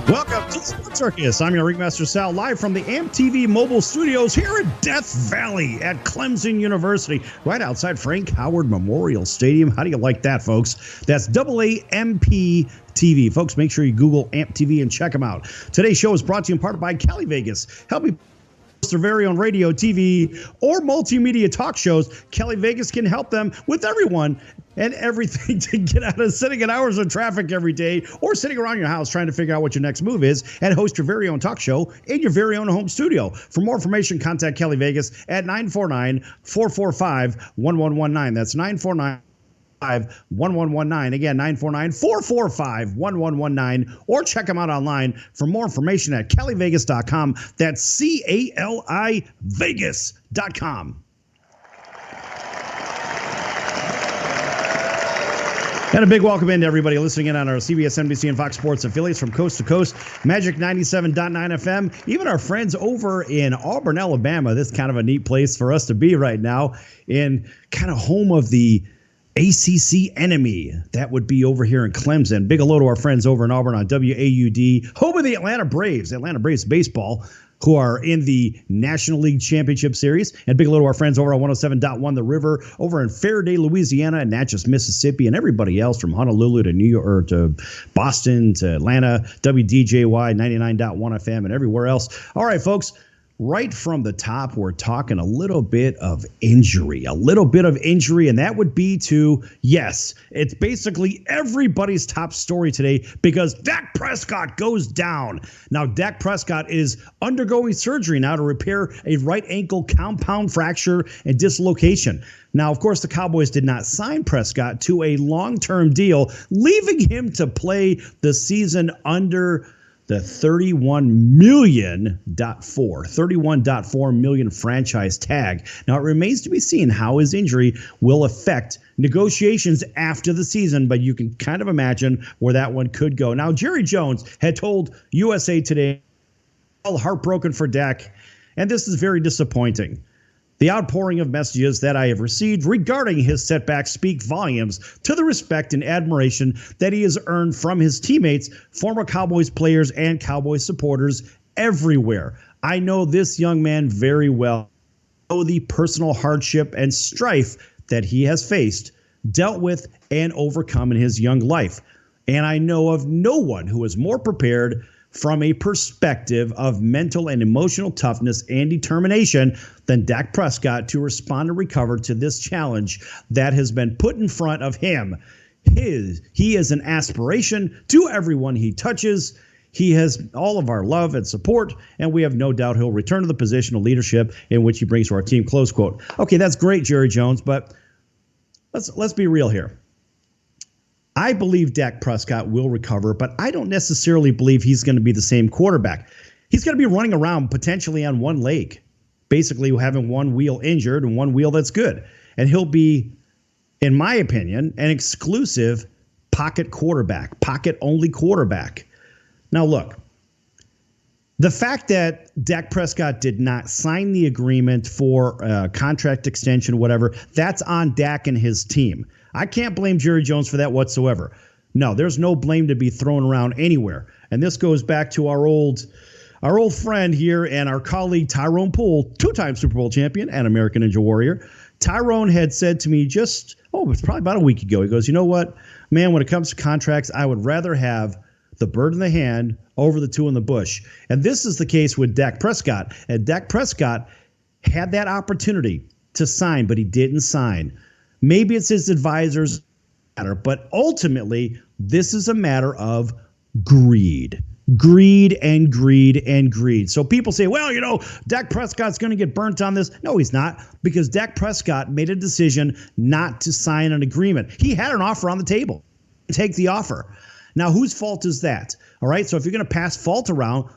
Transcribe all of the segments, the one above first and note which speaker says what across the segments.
Speaker 1: Welcome to Circus. I'm your ringmaster Sal, live from the AAMP.TV mobile studios here in Death Valley at Clemson University, right outside Frank Howard Memorial Stadium. How do you like that, folks? That's AAMP.TV. Folks, make sure you Google AAMP.TV and check them out. Today's show is brought to you in part by Cali Vegas. Helping their very own radio, TV, or multimedia talk shows. Cali Vegas can help them with everyone and everything to get out of sitting in hours of traffic every day or sitting around your house trying to figure out what your next move is and host your very own talk show in your very own home studio. For more information, contact Cali Vegas at 949-445-1119. That's 949-1119. Again, 949-445-1119, or check them out online for more information at calivegas.com. That's CALI Vegas.com. And a big welcome in to everybody listening in on our CBS, NBC, and Fox Sports affiliates from coast to coast. Magic 97.9 FM. Even our friends over in Auburn, Alabama. This is kind of a neat place for us to be right now, in kind of home of the ACC enemy. That would be over here in Clemson. Big hello to our friends over in Auburn on WAUD, home of the Atlanta Braves baseball, who are in the National League Championship Series. And big hello to our friends over on 107.1 The River, over in Faraday, Louisiana, and Natchez, Mississippi, and everybody else from Honolulu to New York, or to Boston, to Atlanta, WDJY 99.1 FM, and everywhere else. All right, folks. Right from the top, we're talking a little bit of injury, and that would be to, yes, it's basically everybody's top story today because Dak Prescott goes down. Now, Dak Prescott is undergoing surgery now to repair a right ankle compound fracture and dislocation. Now, of course, the Cowboys did not sign Prescott to a long-term deal, leaving him to play the season under the $31.4 million franchise tag. Now, it remains to be seen how his injury will affect negotiations after the season, but you can kind of imagine where that one could go. Now, Jerry Jones had told USA Today, all heartbroken for Dak, and this is very disappointing. The outpouring of messages that I have received regarding his setbacks speak volumes to the respect and admiration that he has earned from his teammates, former Cowboys players, and Cowboys supporters everywhere. I know this young man very well. I know the personal hardship and strife that he has faced, dealt with, and overcome in his young life. And I know of no one who is more prepared from a perspective of mental and emotional toughness and determination than Dak Prescott to respond and recover to this challenge that has been put in front of him. He is an aspiration to everyone he touches. He has all of our love and support, and we have no doubt he'll return to the position of leadership in which he brings to our team, close quote. Okay, that's great, Jerry Jones, but let's be real here. I believe Dak Prescott will recover, but I don't necessarily believe he's going to be the same quarterback. He's going to be running around potentially on one leg, basically having one wheel injured and one wheel that's good. And he'll be, in my opinion, an exclusive pocket quarterback, pocket-only quarterback. Now, look, the fact that Dak Prescott did not sign the agreement for a contract extension, whatever, that's on Dak and his team. I can't blame Jerry Jones for that whatsoever. No, there's no blame to be thrown around anywhere. And this goes back to our old friend here and our colleague Tyrone Poole, two-time Super Bowl champion and American Ninja Warrior. Tyrone had said to me it's probably about a week ago. He goes, you know what, man, when it comes to contracts, I would rather have the bird in the hand over the two in the bush. And this is the case with Dak Prescott. And Dak Prescott had that opportunity to sign, but he didn't sign. Maybe it's his advisors, but ultimately, this is a matter of greed. Greed and greed and greed. So people say, well, Dak Prescott's going to get burnt on this. No, he's not, because Dak Prescott made a decision not to sign an agreement. He had an offer on the table. Take the offer. Now, whose fault is that? All right, so if you're going to pass fault around,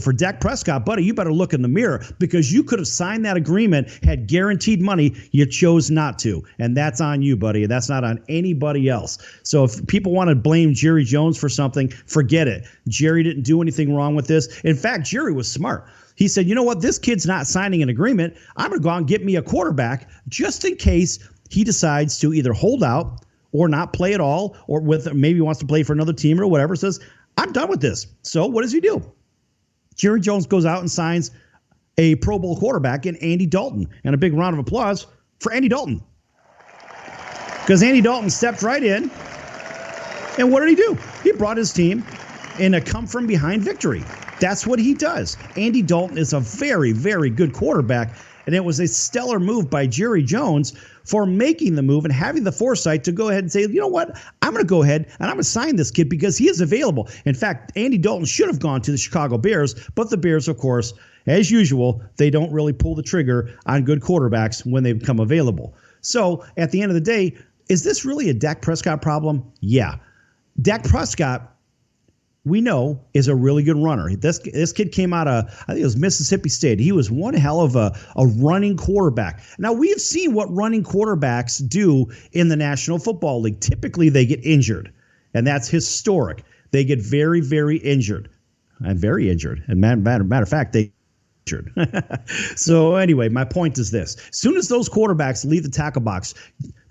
Speaker 1: for Dak Prescott, buddy, you better look in the mirror, because you could have signed that agreement, had guaranteed money. You chose not to. And that's on you, buddy. That's not on anybody else. So if people want to blame Jerry Jones for something, forget it. Jerry didn't do anything wrong with this. In fact, Jerry was smart. He said, you know what? This kid's not signing an agreement. I'm going to go out and get me a quarterback just in case he decides to either hold out or not play at all, or with maybe wants to play for another team or whatever, says, I'm done with this. So what does he do? Jerry Jones goes out and signs a Pro Bowl quarterback in Andy Dalton. And a big round of applause for Andy Dalton. Because Andy Dalton stepped right in. And what did he do? He brought his team in a come-from-behind victory. That's what he does. Andy Dalton is a very, very good quarterback. And it was a stellar move by Jerry Jones for making the move and having the foresight to go ahead and say, you know what, I'm going to go ahead and I'm going to sign this kid because he is available. In fact, Andy Dalton should have gone to the Chicago Bears, but the Bears, of course, as usual, they don't really pull the trigger on good quarterbacks when they become available. So at the end of the day, is this really a Dak Prescott problem? Yeah. Dak Prescott, we know, is a really good runner. This kid came out of, I think it was Mississippi State. He was one hell of a running quarterback. Now, we have seen what running quarterbacks do in the National Football League. Typically, they get injured, and that's historic. They get very, very injured. And very injured. And matter of fact, they injured. So anyway, my point is this. As soon as those quarterbacks leave the tackle box,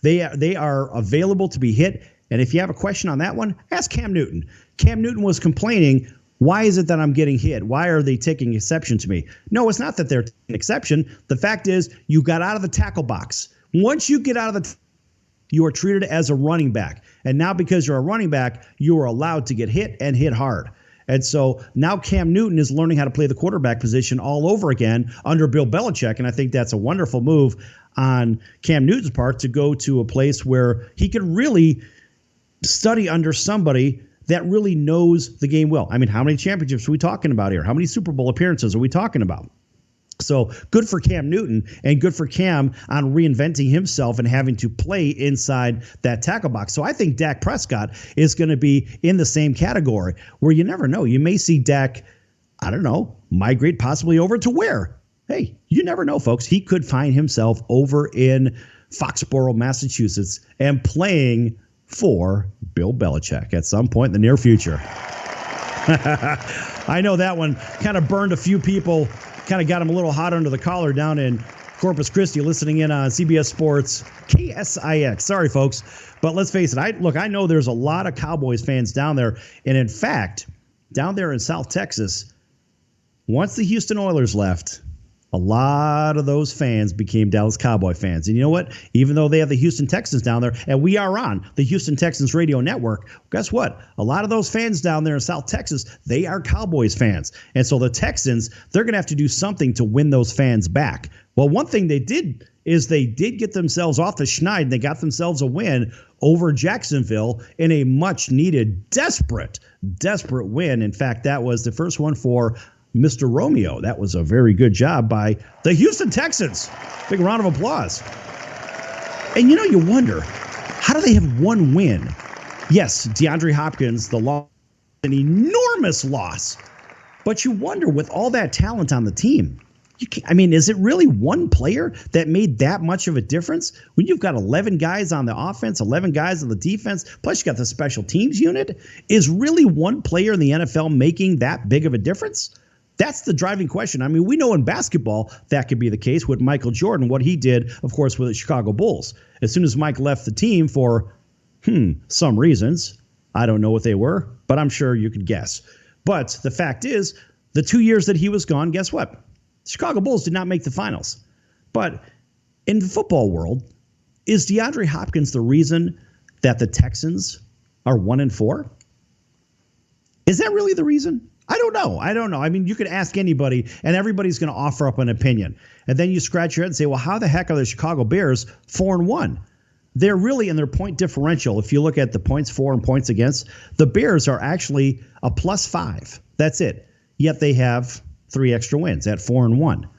Speaker 1: they are available to be hit. And if you have a question on that one, ask Cam Newton. Cam Newton was complaining, why is it that I'm getting hit? Why are they taking exception to me? No, it's not that they're taking exception. The fact is you got out of the tackle box. Once you get out of you are treated as a running back. And now because you're a running back, you are allowed to get hit and hit hard. And so now Cam Newton is learning how to play the quarterback position all over again under Bill Belichick. And I think that's a wonderful move on Cam Newton's part to go to a place where he could really study under somebody that really knows the game well. I mean, how many championships are we talking about here? How many Super Bowl appearances are we talking about? So good for Cam Newton and good for Cam on reinventing himself and having to play inside that tackle box. So I think Dak Prescott is going to be in the same category where you never know. You may see Dak, I don't know, migrate possibly over to where? Hey, you never know, folks. He could find himself over in Foxborough, Massachusetts and playing for Bill Belichick at some point in the near future. I know that one kind of burned a few people, kind of got them a little hot under the collar down in Corpus Christi, listening in on CBS Sports KSIX. Sorry, folks, but let's face it. I know there's a lot of Cowboys fans down there, and in fact, down there in South Texas, once the Houston Oilers left, a lot of those fans became Dallas Cowboy fans. And you know what? Even though they have the Houston Texans down there, and we are on the Houston Texans radio network, guess what? A lot of those fans down there in South Texas, they are Cowboys fans. And so the Texans, they're going to have to do something to win those fans back. Well, one thing they did is they did get themselves off the schneid. They got themselves a win over Jacksonville in a much-needed, desperate win. In fact, that was the first one for Mr. Romeo. That was a very good job by the Houston Texans. Big round of applause. And you wonder, how do they have one win? Yes, DeAndre Hopkins, the loss, an enormous loss. But you wonder, with all that talent on the team, is it really one player that made that much of a difference? When you've got 11 guys on the offense, 11 guys on the defense, plus you got the special teams unit, is really one player in the NFL making that big of a difference? That's the driving question. I mean, we know in basketball that could be the case with Michael Jordan, what he did, of course, with the Chicago Bulls. As soon as Mike left the team for, some reasons, I don't know what they were, but I'm sure you could guess. But the fact is, the 2 years that he was gone, guess what? The Chicago Bulls did not make the finals. But in the football world, is DeAndre Hopkins the reason that the Texans are 1-4? Is that really the reason? I don't know. I mean, you could ask anybody, and everybody's going to offer up an opinion. And then you scratch your head and say, well, how the heck are the Chicago Bears 4-1? They're really in their point differential. If you look at the points for and points against, the Bears are actually a +5. That's it. Yet they have 3 extra wins at 4-1.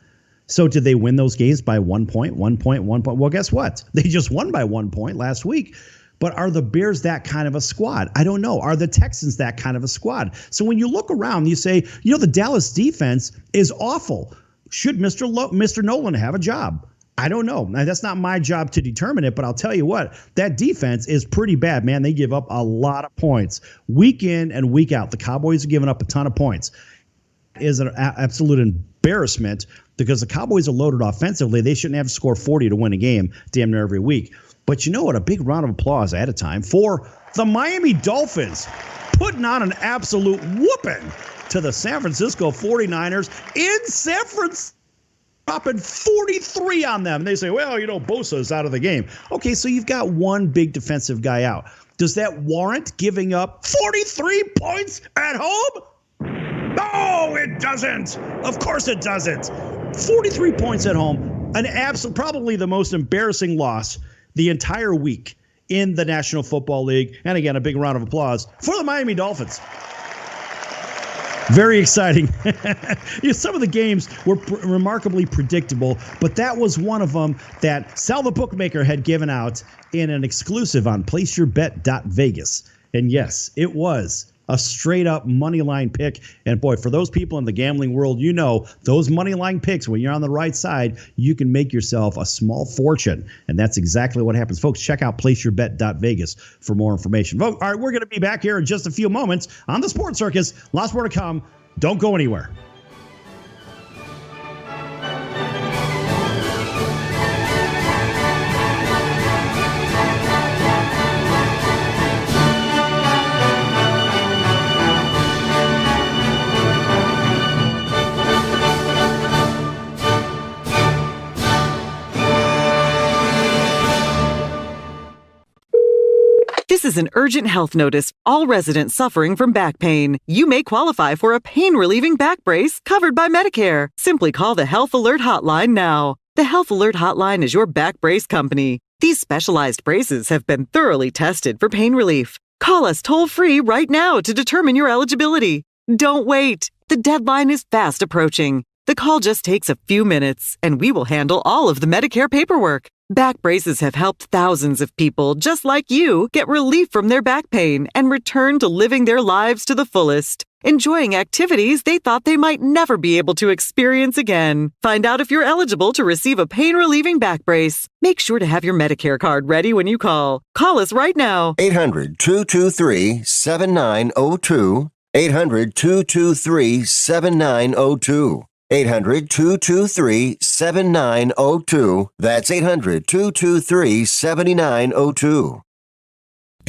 Speaker 1: So did they win those games by 1 point, 1 point, 1 point? Well, guess what? They just won by 1 point last week. But are the Bears that kind of a squad? I don't know. Are the Texans that kind of a squad? So when you look around, you say, the Dallas defense is awful. Should Mr. Nolan have a job? I don't know. Now, that's not my job to determine it, but I'll tell you what, that defense is pretty bad, man. They give up a lot of points week in and week out. The Cowboys are giving up a ton of points. It is an absolute embarrassment because the Cowboys are loaded offensively. They shouldn't have to score 40 to win a game damn near every week. But you know what? A big round of applause ahead of time for the Miami Dolphins putting on an absolute whooping to the San Francisco 49ers in San Francisco, dropping 43 on them. And they say, well, Bosa's out of the game. Okay, so you've got one big defensive guy out. Does that warrant giving up 43 points at home? No, it doesn't. Of course it doesn't. 43 points at home, probably the most embarrassing loss the entire week in the National Football League. And again, a big round of applause for the Miami Dolphins. Very exciting. Some of the games were remarkably predictable, but that was one of them that Sal the Bookmaker had given out in an exclusive on PlaceYourBet.Vegas. And yes, it was a straight-up money line pick. And boy, for those people in the gambling world, those money line picks, when you're on the right side, you can make yourself a small fortune. And that's exactly what happens. Folks, check out PlaceYourBet.Vegas for more information. All right, we're going to be back here in just a few moments on the Sports Circus. Lots more to come. Don't go anywhere.
Speaker 2: This is an urgent health notice. All residents suffering from back pain. You may qualify for a pain-relieving back brace covered by Medicare. Simply call the Health Alert Hotline now. The Health Alert Hotline is your back brace company. These specialized braces have been thoroughly tested for pain relief. Call us toll-free right now to determine your eligibility. Don't wait. The deadline is fast approaching. The call just takes a few minutes, and we will handle all of the Medicare paperwork. Back braces have helped thousands of people just like you get relief from their back pain and return to living their lives to the fullest, enjoying activities they thought they might never be able to experience again. Find out if you're eligible to receive a pain-relieving back brace. Make sure to have your Medicare card ready when you call. Call us right now.
Speaker 3: 800-223-7902. 800-223-7902. 800-223-7902. That's 800-223-7902.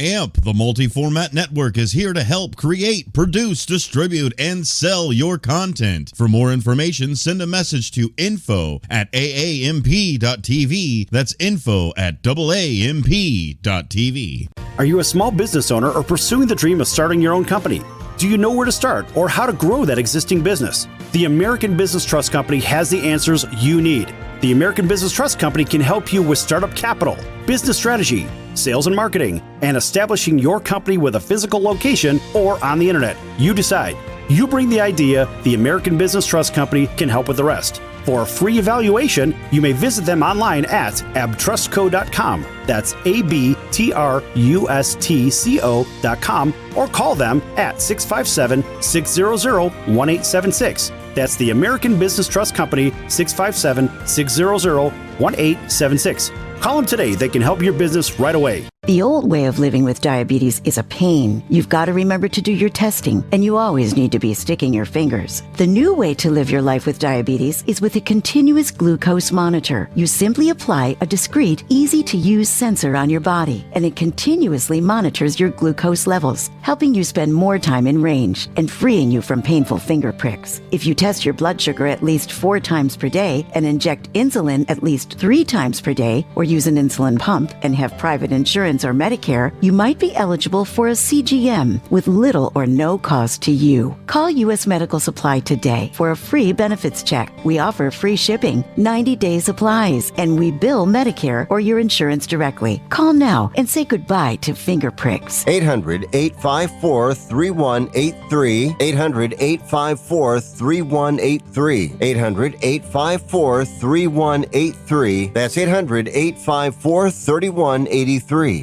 Speaker 4: AMP, the multi-format network, is here to help create, produce, distribute, and sell your content. For more information, send a message to info@AAMP.TV. That's info@AAMP.TV.
Speaker 5: Are you a small business owner or pursuing the dream of starting your own company? Do you know where to start or how to grow that existing business? The American Business Trust Company has the answers you need. The American Business Trust Company can help you with startup capital, business strategy, sales and marketing, and establishing your company with a physical location or on the internet. You decide. You bring the idea, the American Business Trust Company can help with the rest. For a free evaluation, you may visit them online at abtrustco.com. That's ABTRUSTCO.com, or call them at 657-600-1876. That's the American Business Trust Company, 657-600-1876. Call them today. They can help your business right away.
Speaker 6: The old way of living with diabetes is a pain. You've got to remember to do your testing, and you always need to be sticking your fingers. The new way to live your life with diabetes is with a continuous glucose monitor. You simply apply a discreet, easy-to-use sensor on your body, and it continuously monitors your glucose levels, helping you spend more time in range and freeing you from painful finger pricks. If you test your blood sugar at least 4 times per day and inject insulin at least 3 times per day, or use an insulin pump and have private insurance or Medicare, you might be eligible for a CGM with little or no cost to you. Call U.S. Medical Supply today for a free benefits check. We offer free shipping, 90-day supplies, and we bill Medicare or your insurance directly. Call now and say goodbye to finger pricks.
Speaker 3: 800-854-3183. 800-854-3183. 800-854-3183. That's 800-854-3183.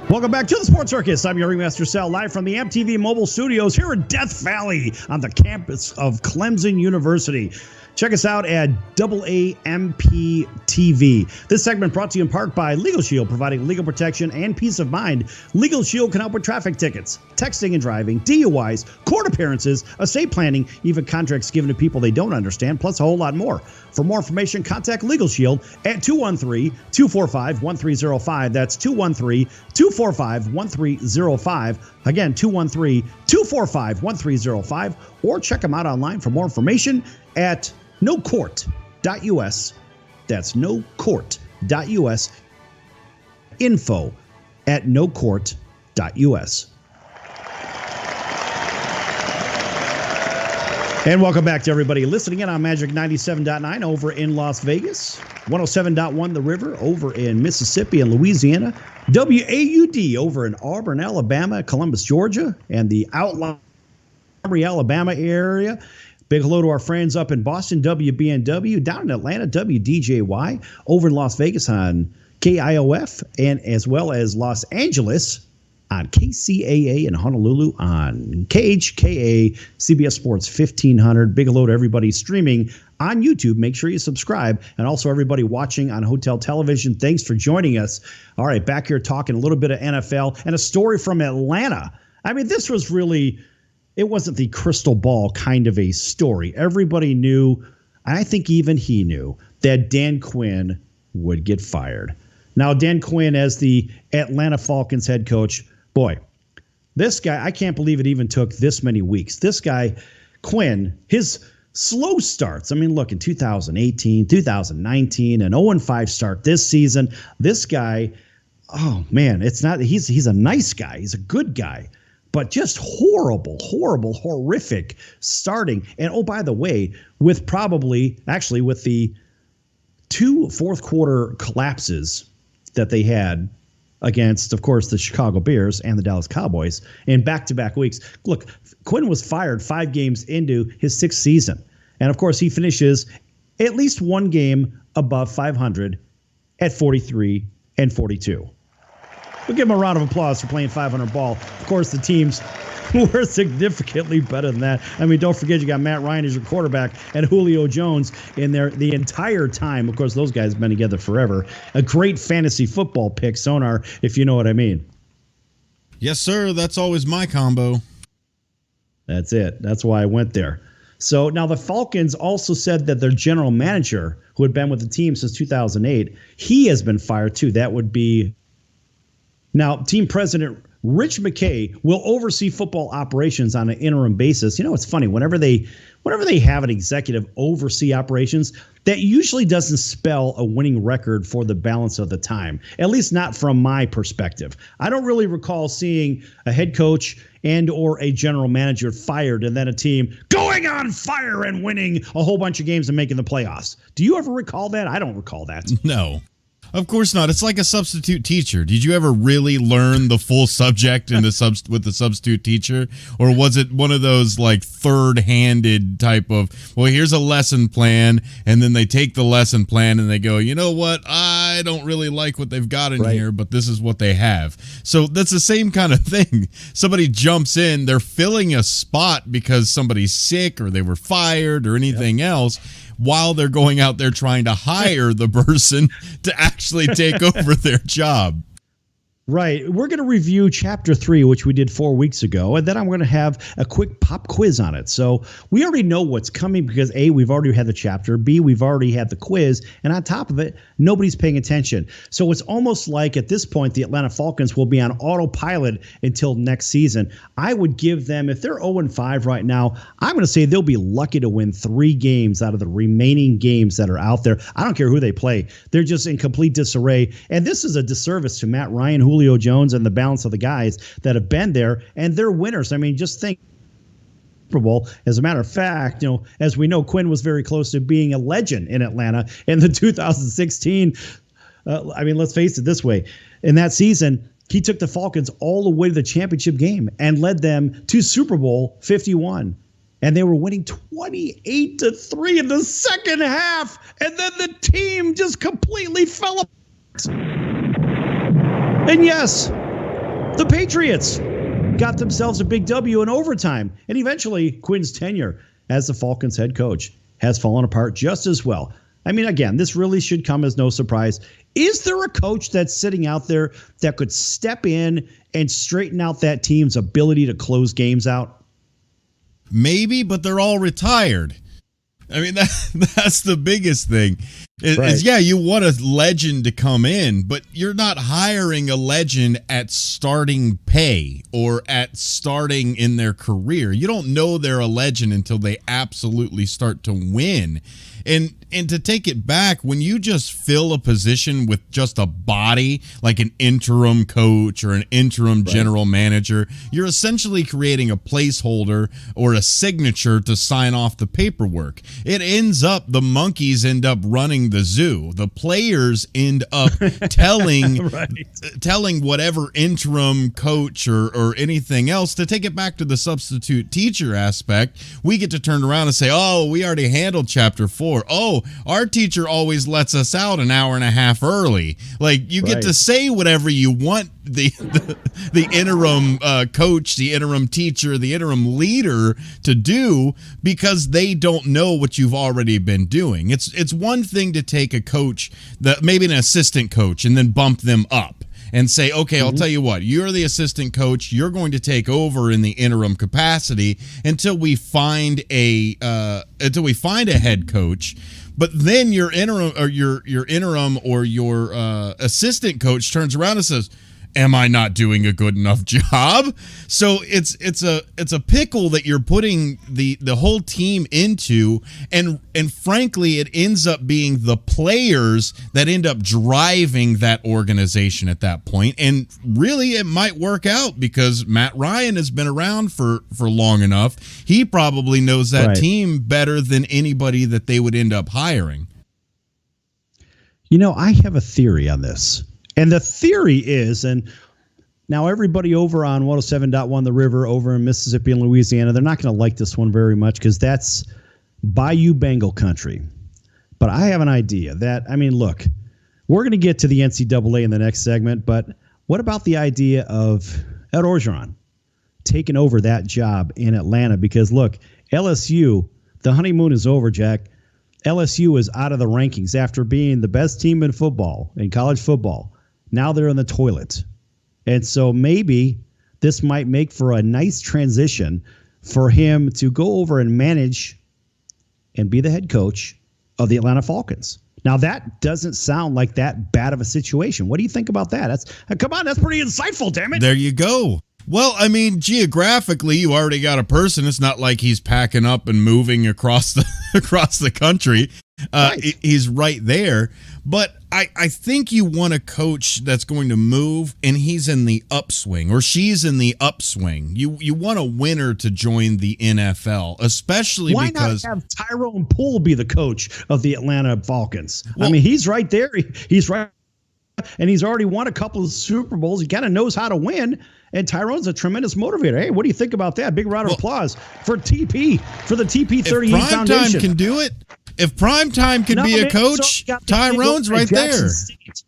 Speaker 1: Welcome welcome back to the Sports Circus. I'm your ringmaster Sal, live from the AAMP.TV mobile studios here in Death Valley on the campus of Clemson University. Check us out at AAMP.TV. This segment brought to you in part by Legal Shield, providing legal protection and peace of mind. Legal Shield can help with traffic tickets, texting and driving, DUIs, court appearances, estate planning, even contracts given to people they don't understand, plus a whole lot more. For more information, contact Legal Shield at 213-245-1305. That's 213-245-1305. Again, 213-245-1305. Or check them out online for more information at nocourt.us. That's nocourt.us. Info at nocourt.us. And welcome back to everybody listening in on Magic 97.9 over in Las Vegas, 107.1 The River over in Mississippi and Louisiana, WAUD over in Auburn, Alabama, Columbus, Georgia, and the outlying Alabama area. Big hello to our friends up in Boston, WBNW, down in Atlanta, WDJY, over in Las Vegas on KIOF, and as well as Los Angeles on KCAA, and Honolulu on KHKA, CBS Sports 1500. Big hello to everybody streaming on YouTube. Make sure you subscribe. And also everybody watching on Hotel Television. Thanks for joining us. All right, back here talking a little bit of NFL and a story from Atlanta. I mean, this was really, it wasn't the crystal ball kind of a story. Everybody knew, I think even he knew, that Dan Quinn would get fired. Now, Dan Quinn as the Atlanta Falcons head coach, boy, this guy, I can't believe it even took this many weeks. This guy, Quinn, his slow starts. I mean, look, in 2018, 2019, an 0-5 start this season. This guy, oh, man, it's not, he's a nice guy. He's a good guy. But just horrific starting. And, oh, by the way, with the 2 fourth quarter collapses that they had against, of course, the Chicago Bears and the Dallas Cowboys in back-to-back weeks. Look, Quinn was fired 5 games into his 6th season. And, of course, he finishes at least one game above 500 at 43-42. We'll give him a round of applause for playing 500 ball. Of course, the teams were significantly better than that. I mean, don't forget you got Matt Ryan as your quarterback and Julio Jones in there the entire time. Of course, those guys have been together forever. A great fantasy football pick, Sonar, if you know what I mean.
Speaker 4: Yes, sir. That's always my combo.
Speaker 1: That's it. That's why I went there. So now the Falcons also said that their general manager, who had been with the team since 2008, he has been fired too. That would be now team president Rich McKay will oversee football operations on an interim basis. You know, it's funny. Whenever they have an executive oversee operations, that usually doesn't spell a winning record for the balance of the time, at least not from my perspective. I don't really recall seeing a head coach and or a general manager fired and then a team going on fire and winning a whole bunch of games and making the playoffs. Do you ever recall that? I don't recall that.
Speaker 4: No. Of course not. It's like a substitute teacher. Did you ever really learn the full subject with the substitute teacher? Or was it one of those like third-handed type of, well, here's a lesson plan, and then they take the lesson plan and they go, you know what, I don't really like what they've got in here, but this is what they have. So that's the same kind of thing. Somebody jumps in, they're filling a spot because somebody's sick or they were fired or anything else, while they're going out there trying to hire the person to actually take over their job.
Speaker 1: Right. We're going to review Chapter 3, which we did 4 weeks ago, and then I'm going to have a quick pop quiz on it. So we already know what's coming because, A, we've already had the chapter, B, we've already had the quiz, and on top of it, nobody's paying attention. So it's almost like at this point, the Atlanta Falcons will be on autopilot until next season. I would give them, if they're 0-5 right now, I'm going to say they'll be lucky to win 3 games out of the remaining games that are out there. I don't care who they play. They're just in complete disarray. And this is a disservice to Matt Ryan, Julio Jones, and the balance of the guys that have been there, and they're winners. I mean, just think Super Bowl. As a matter of fact, you know, as we know, Quinn was very close to being a legend in Atlanta in the 2016. I mean, let's face it this way. In that season, he took the Falcons all the way to the championship game and led them to Super Bowl 51. And they were winning 28-3 in the second half. And then the team just completely fell apart. And yes, The Patriots got themselves a big W in overtime, and eventually Quinn's tenure as the Falcons head coach has fallen apart just as well. I mean, again, this really should come as no surprise. Is there a coach that's sitting out there that could step in and straighten out that team's ability to close games out?
Speaker 4: Maybe, but they're all retired. I mean, that's the biggest thing. Is you want a legend to come in, but you're not hiring a legend at starting pay or at starting in their career. You don't know they're a legend until they absolutely start to win. And to take it back, when you just fill a position with just a body, like an interim coach or an interim general manager, you're essentially creating a placeholder or a signature to sign off the paperwork. It ends up, the monkeys end up running the zoo. The players end up telling telling whatever interim coach or anything else. To take it back to the substitute teacher aspect, we get to turn around and say, oh, we already handled chapter 4. Oh, our teacher always lets us out an hour and a half early. Like, you get to say whatever you want the interim coach, the interim teacher, the interim leader to do, because they don't know what you've already been doing. It's one thing to take a coach, that maybe an assistant coach, and then bump them up and say, okay, I'll tell you what, you're the assistant coach, you're going to take over in the interim capacity until we find a head coach. But then your interim or your assistant coach turns around and says, am I not doing a good enough job? So it's a pickle that you're putting the whole team into, and frankly, it ends up being the players that end up driving that organization at that point. And really, it might work out because Matt Ryan has been around for long enough. He probably knows that team better than anybody that they would end up hiring.
Speaker 1: You know, I have a theory on this. And the theory is, and now everybody over on 107.1 The River over in Mississippi and Louisiana, they're not going to like this one very much because that's Bayou Bengal country. But I have an idea that, I mean, look, we're going to get to the NCAA in the next segment, but what about the idea of Ed Orgeron taking over that job in Atlanta? Because, look, LSU, the honeymoon is over, Jack. LSU is out of the rankings after being the best team in football, in college football. Now they're in the toilet. And so maybe this might make for a nice transition for him to go over and manage and be the head coach of the Atlanta Falcons. Now, that doesn't sound like that bad of a situation. What do you think about that? Come on, that's pretty insightful, damn it.
Speaker 4: There you go. Well, I mean, geographically, you already got a person. It's not like he's packing up and moving across the country. He's right there. But I think you want a coach that's going to move, and he's in the upswing, or she's in the upswing. You want a winner to join the NFL, especially because... Why not have
Speaker 1: Tyrone Poole be the coach of the Atlanta Falcons? Well, I mean, he's right there. He's right. And he's already won a couple of Super Bowls. He kind of knows how to win. And Tyrone's a tremendous motivator. Hey, what do you think about that? Big round of applause for TP, for the TP38
Speaker 4: if
Speaker 1: Foundation.
Speaker 4: Primetime can do it, if Primetime can be a coach, Tyrone's right there.
Speaker 1: State.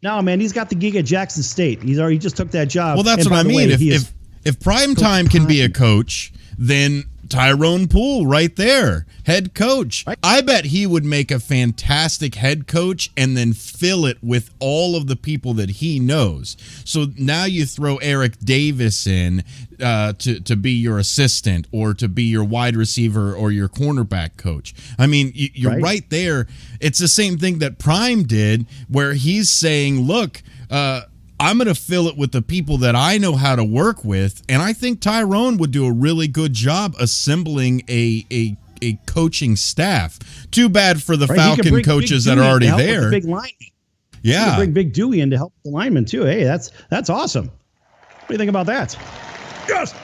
Speaker 1: No, man, he's got the gig at Jackson State. He just took that job.
Speaker 4: Well, that's what I mean. If Primetime can be a coach, then Tyrone Poole right there, head coach. Right. I bet he would make a fantastic head coach and then fill it with all of the people that he knows. So now you throw Eric Davis in to be your assistant or to be your wide receiver or your cornerback coach. I mean, you're right there. It's the same thing that Prime did, where he's saying, look, I'm going to fill it with the people that I know how to work with, and I think Tyrone would do a really good job assembling a coaching staff. Too bad for the Falcon coaches that are already there.
Speaker 1: Big lineman.
Speaker 4: Yeah,
Speaker 1: bring Big Dewey in to help the lineman too. Hey, that's awesome. What do you think about that? Yes.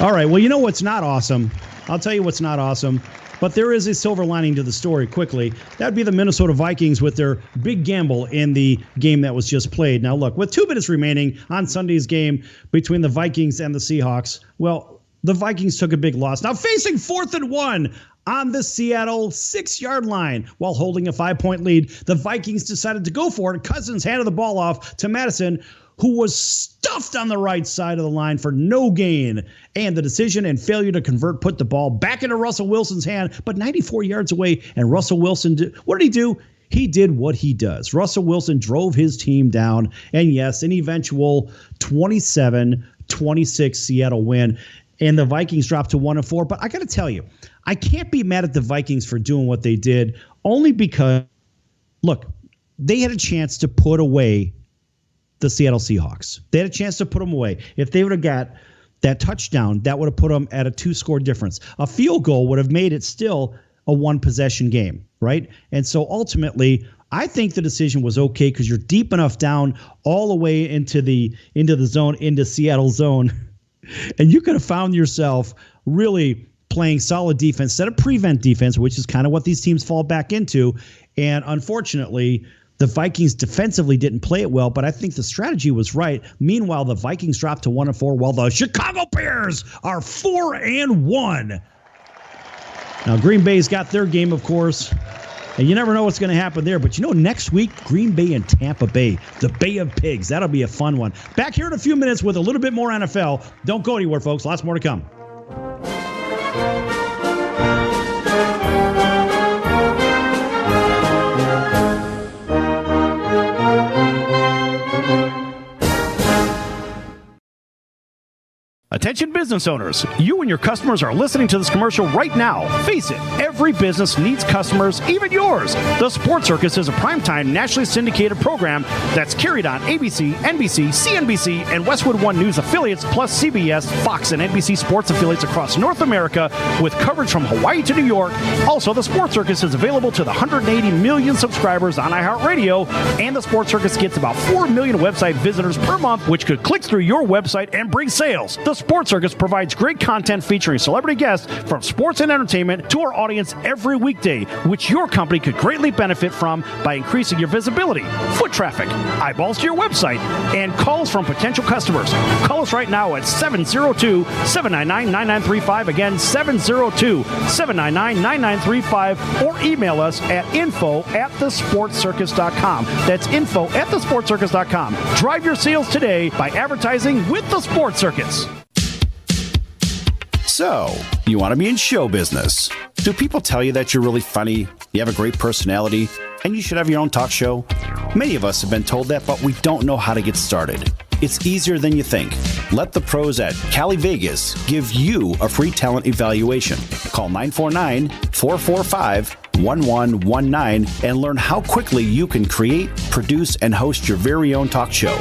Speaker 1: All right. Well, you know what's not awesome? I'll tell you what's not awesome. But there is a silver lining to the story quickly. That would be the Minnesota Vikings with their big gamble in the game that was just played. Now, look, with 2 minutes remaining on Sunday's game between the Vikings and the Seahawks, well, the Vikings took a big loss. Now, facing 4th and 1 on the Seattle 6-yard line while holding a 5-point lead, the Vikings decided to go for it. Cousins handed the ball off to Madison, who was stuffed on the right side of the line for no gain. And the decision and failure to convert put the ball back into Russell Wilson's hand, but 94 yards away. And Russell Wilson, what did he do? He did what he does. Russell Wilson drove his team down. And yes, an eventual 27-26 Seattle win. And the Vikings dropped to 1-4. But I got to tell you, I can't be mad at the Vikings for doing what they did, only because, look, they had a chance to put away the Seattle Seahawks. They had a chance to put them away. If they would have got that touchdown, that would have put them at a 2-score difference. A field goal would have made it still a one-possession game, right? And so ultimately, I think the decision was okay because you're deep enough down all the way into the zone, into Seattle zone, and you could have found yourself really playing solid defense instead of prevent defense, which is kind of what these teams fall back into. And unfortunately, the Vikings defensively didn't play it well, but I think the strategy was right. Meanwhile, the Vikings dropped to 1-4, while the Chicago Bears are 4-1. Now, Green Bay's got their game, of course, and you never know what's going to happen there. But next week, Green Bay and Tampa Bay, the Bay of Pigs. That'll be a fun one. Back here in a few minutes with a little bit more NFL. Don't go anywhere, folks. Lots more to come.
Speaker 5: Attention business owners, you and your customers are listening to this commercial right now. Face it, every business needs customers, even yours. The Sports Circus is a primetime nationally syndicated program that's carried on ABC, NBC, CNBC, and Westwood One News affiliates, plus CBS, Fox, and NBC sports affiliates across North America, with coverage from Hawaii to New York. Also, the Sports Circus is available to the 180 million subscribers on iHeartRadio, and the Sports Circus gets about 4 million website visitors per month, which could click through your website and bring sales. The Sports Circus provides great content featuring celebrity guests from sports and entertainment to our audience every weekday, which your company could greatly benefit from by increasing your visibility, foot traffic, eyeballs to your website, and calls from potential customers. Call us right now at 702-799-9935. Again, 702-799-9935, or email us at info@thesportscircus.com. That's info@thesportscircus.com. Drive your sales today by advertising with the Sports Circus. So, you want to be in show business. Do people tell you that you're really funny, you have a great personality, and you should have your own talk show? Many of us have been told that, but we don't know how to get started. It's easier than you think. Let the pros at Cali Vegas give you a free talent evaluation. Call 949-445-1119 and learn how quickly you can create, produce, and host your very own talk show.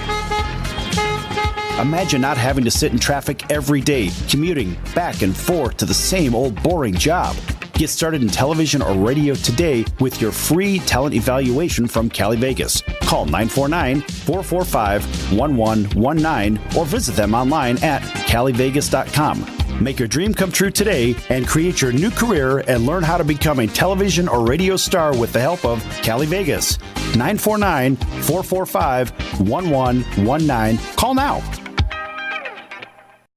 Speaker 5: Imagine not having to sit in traffic every day, commuting back and forth to the same old boring job. Get started in television or radio today with your free talent evaluation from Cali Vegas. Call 949-445-1119 or visit them online at calivegas.com. Make your dream come true today and create your new career and learn how to become a television or radio star with the help of Cali Vegas. 949-445-1119. Call now.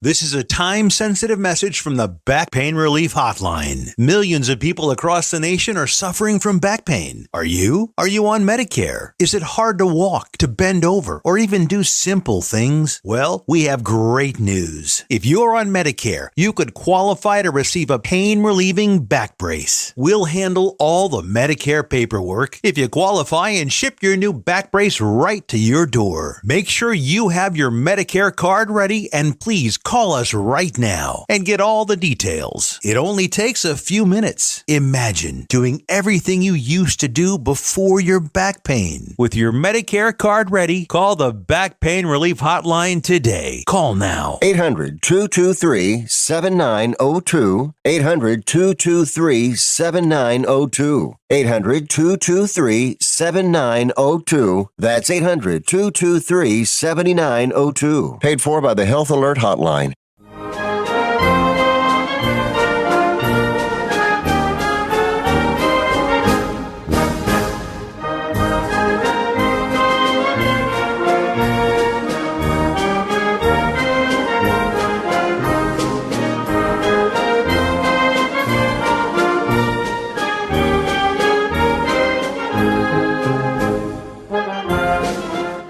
Speaker 7: This is a time-sensitive message from the Back Pain Relief Hotline. Millions of people across the nation are suffering from back pain. Are you? Are you on Medicare? Is it hard to walk, to bend over, or even do simple things? Well, we have great news. If you're on Medicare, you could qualify to receive a pain-relieving back brace. We'll handle all the Medicare paperwork if you qualify and ship your new back brace right to your door. Make sure you have your Medicare card ready, and please call us right now and get all the details. It only takes a few minutes. Imagine doing everything you used to do before your back pain. With your Medicare card ready, call the Back Pain Relief Hotline today. Call now.
Speaker 3: 800-223-7902. 800-223-7902. 800-223-7902. That's 800-223-7902. Paid for by the Health Alert Hotline.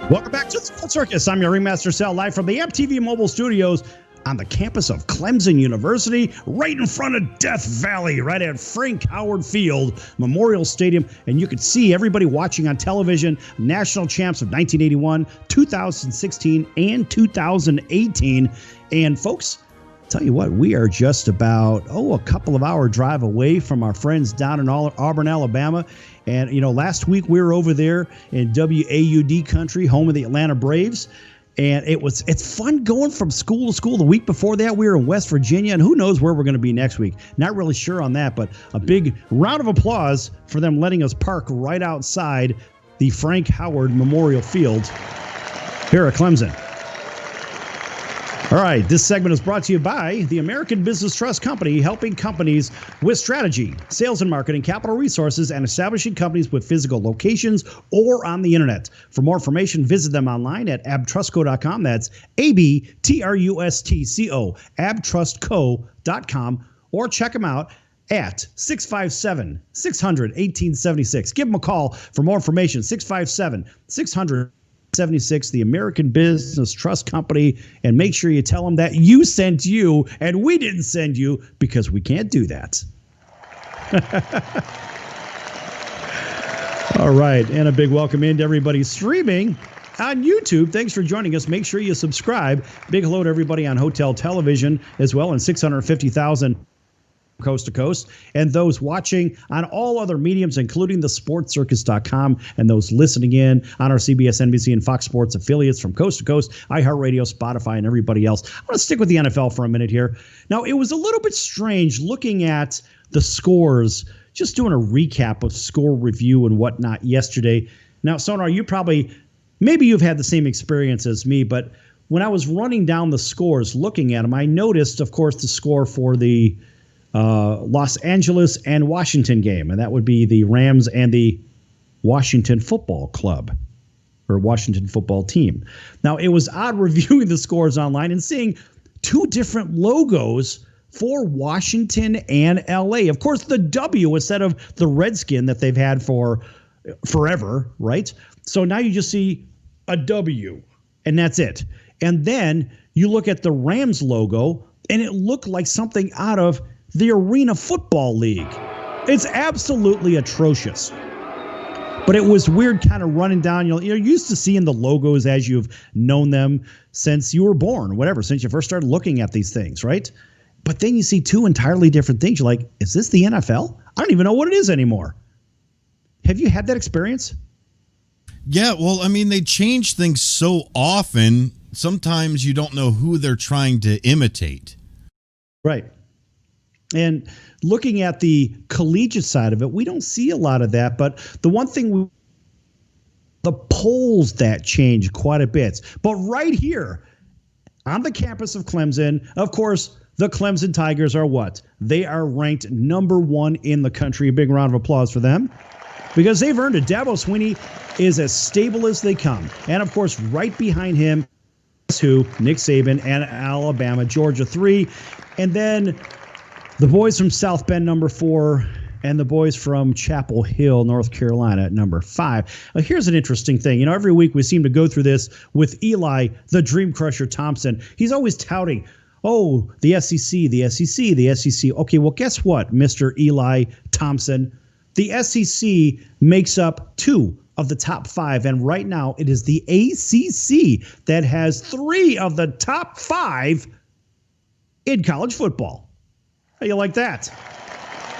Speaker 1: Welcome back to the Sports Circus. I'm your ringmaster Sal, live from the AAMP.TV mobile studios on the campus of Clemson University, right in front of Death Valley, right at Frank Howard Field Memorial Stadium. And you can see everybody watching on television, national champs of 1981, 2016, and 2018. And folks, tell you what, we are just about, a couple of hour drive away from our friends down in Auburn, Alabama. And, last week we were over there in WAUD country, home of the Atlanta Braves. And it's fun going from school to school. The week before that, we were in West Virginia, and who knows where we're going to be next week. Not really sure on that, but a big round of applause for them letting us park right outside the Frank Howard Memorial Field here at Clemson. All right, this segment is brought to you by the American Business Trust Company, helping companies with strategy, sales and marketing, capital resources, and establishing companies with physical locations or on the internet. For more information, visit them online at abtrustco.com. That's ABTRUSTCO, abtrustco.com, or check them out at 657-600-1876. Give them a call for more information, 657-600-1876. The American Business Trust Company, and make sure you tell them that you sent you and we didn't send you, because we can't do that. All right, and a big welcome into everybody streaming on YouTube. Thanks for joining us. Make sure you subscribe. Big hello to everybody on Hotel Television as well, and 650,000 coast to coast, and those watching on all other mediums, including the sportcircus.com, and those listening in on our CBS, NBC, and Fox Sports affiliates from coast to coast, iHeartRadio, Spotify, and everybody else. I'm going to stick with the NFL for a minute here. Now, it was a little bit strange looking at the scores, just doing a recap of score review and whatnot yesterday. Now, Sonar, maybe you've had the same experience as me, but when I was running down the scores, looking at them, I noticed, of course, the score for the Los Angeles and Washington game, and that would be the Rams and the Washington Football Club, or Washington Football Team. Now, it was odd reviewing the scores online and seeing two different logos for Washington and LA. Of course, the W instead of the Redskin that they've had for forever, right? So now you just see a W, and that's it. And then you look at the Rams logo, and it looked like something out of the Arena Football League. It's absolutely atrocious. But it was weird kind of running down. You're used to seeing the logos as you've known them since you were born, whatever, since you first started looking at these things, right? But then you see two entirely different things. You're like, is this the NFL? I don't even know what it is anymore. Have you had that experience?
Speaker 4: Yeah, well, I mean, they change things so often, sometimes you don't know who they're trying to imitate.
Speaker 1: Right. And looking at the collegiate side of it, we don't see a lot of that. But the one thing, the polls that change quite a bit. But right here on the campus of Clemson, of course, the Clemson Tigers are what? They are ranked number 1 in the country. A big round of applause for them, because they've earned it. Dabo Swinney is as stable as they come. And, of course, right behind him is who? Nick Saban and Alabama, Georgia 3. And then the boys from South Bend, number 4, and the boys from Chapel Hill, North Carolina, at number 5. Now, here's an interesting thing. Every week we seem to go through this with Eli, the Dream Crusher Thompson. He's always touting, the SEC, the SEC, the SEC. Okay, well, guess what, Mr. Eli Thompson? The SEC makes up 2 of the top 5, and right now it is the ACC that has 3 of the top 5 in college football. How you like that?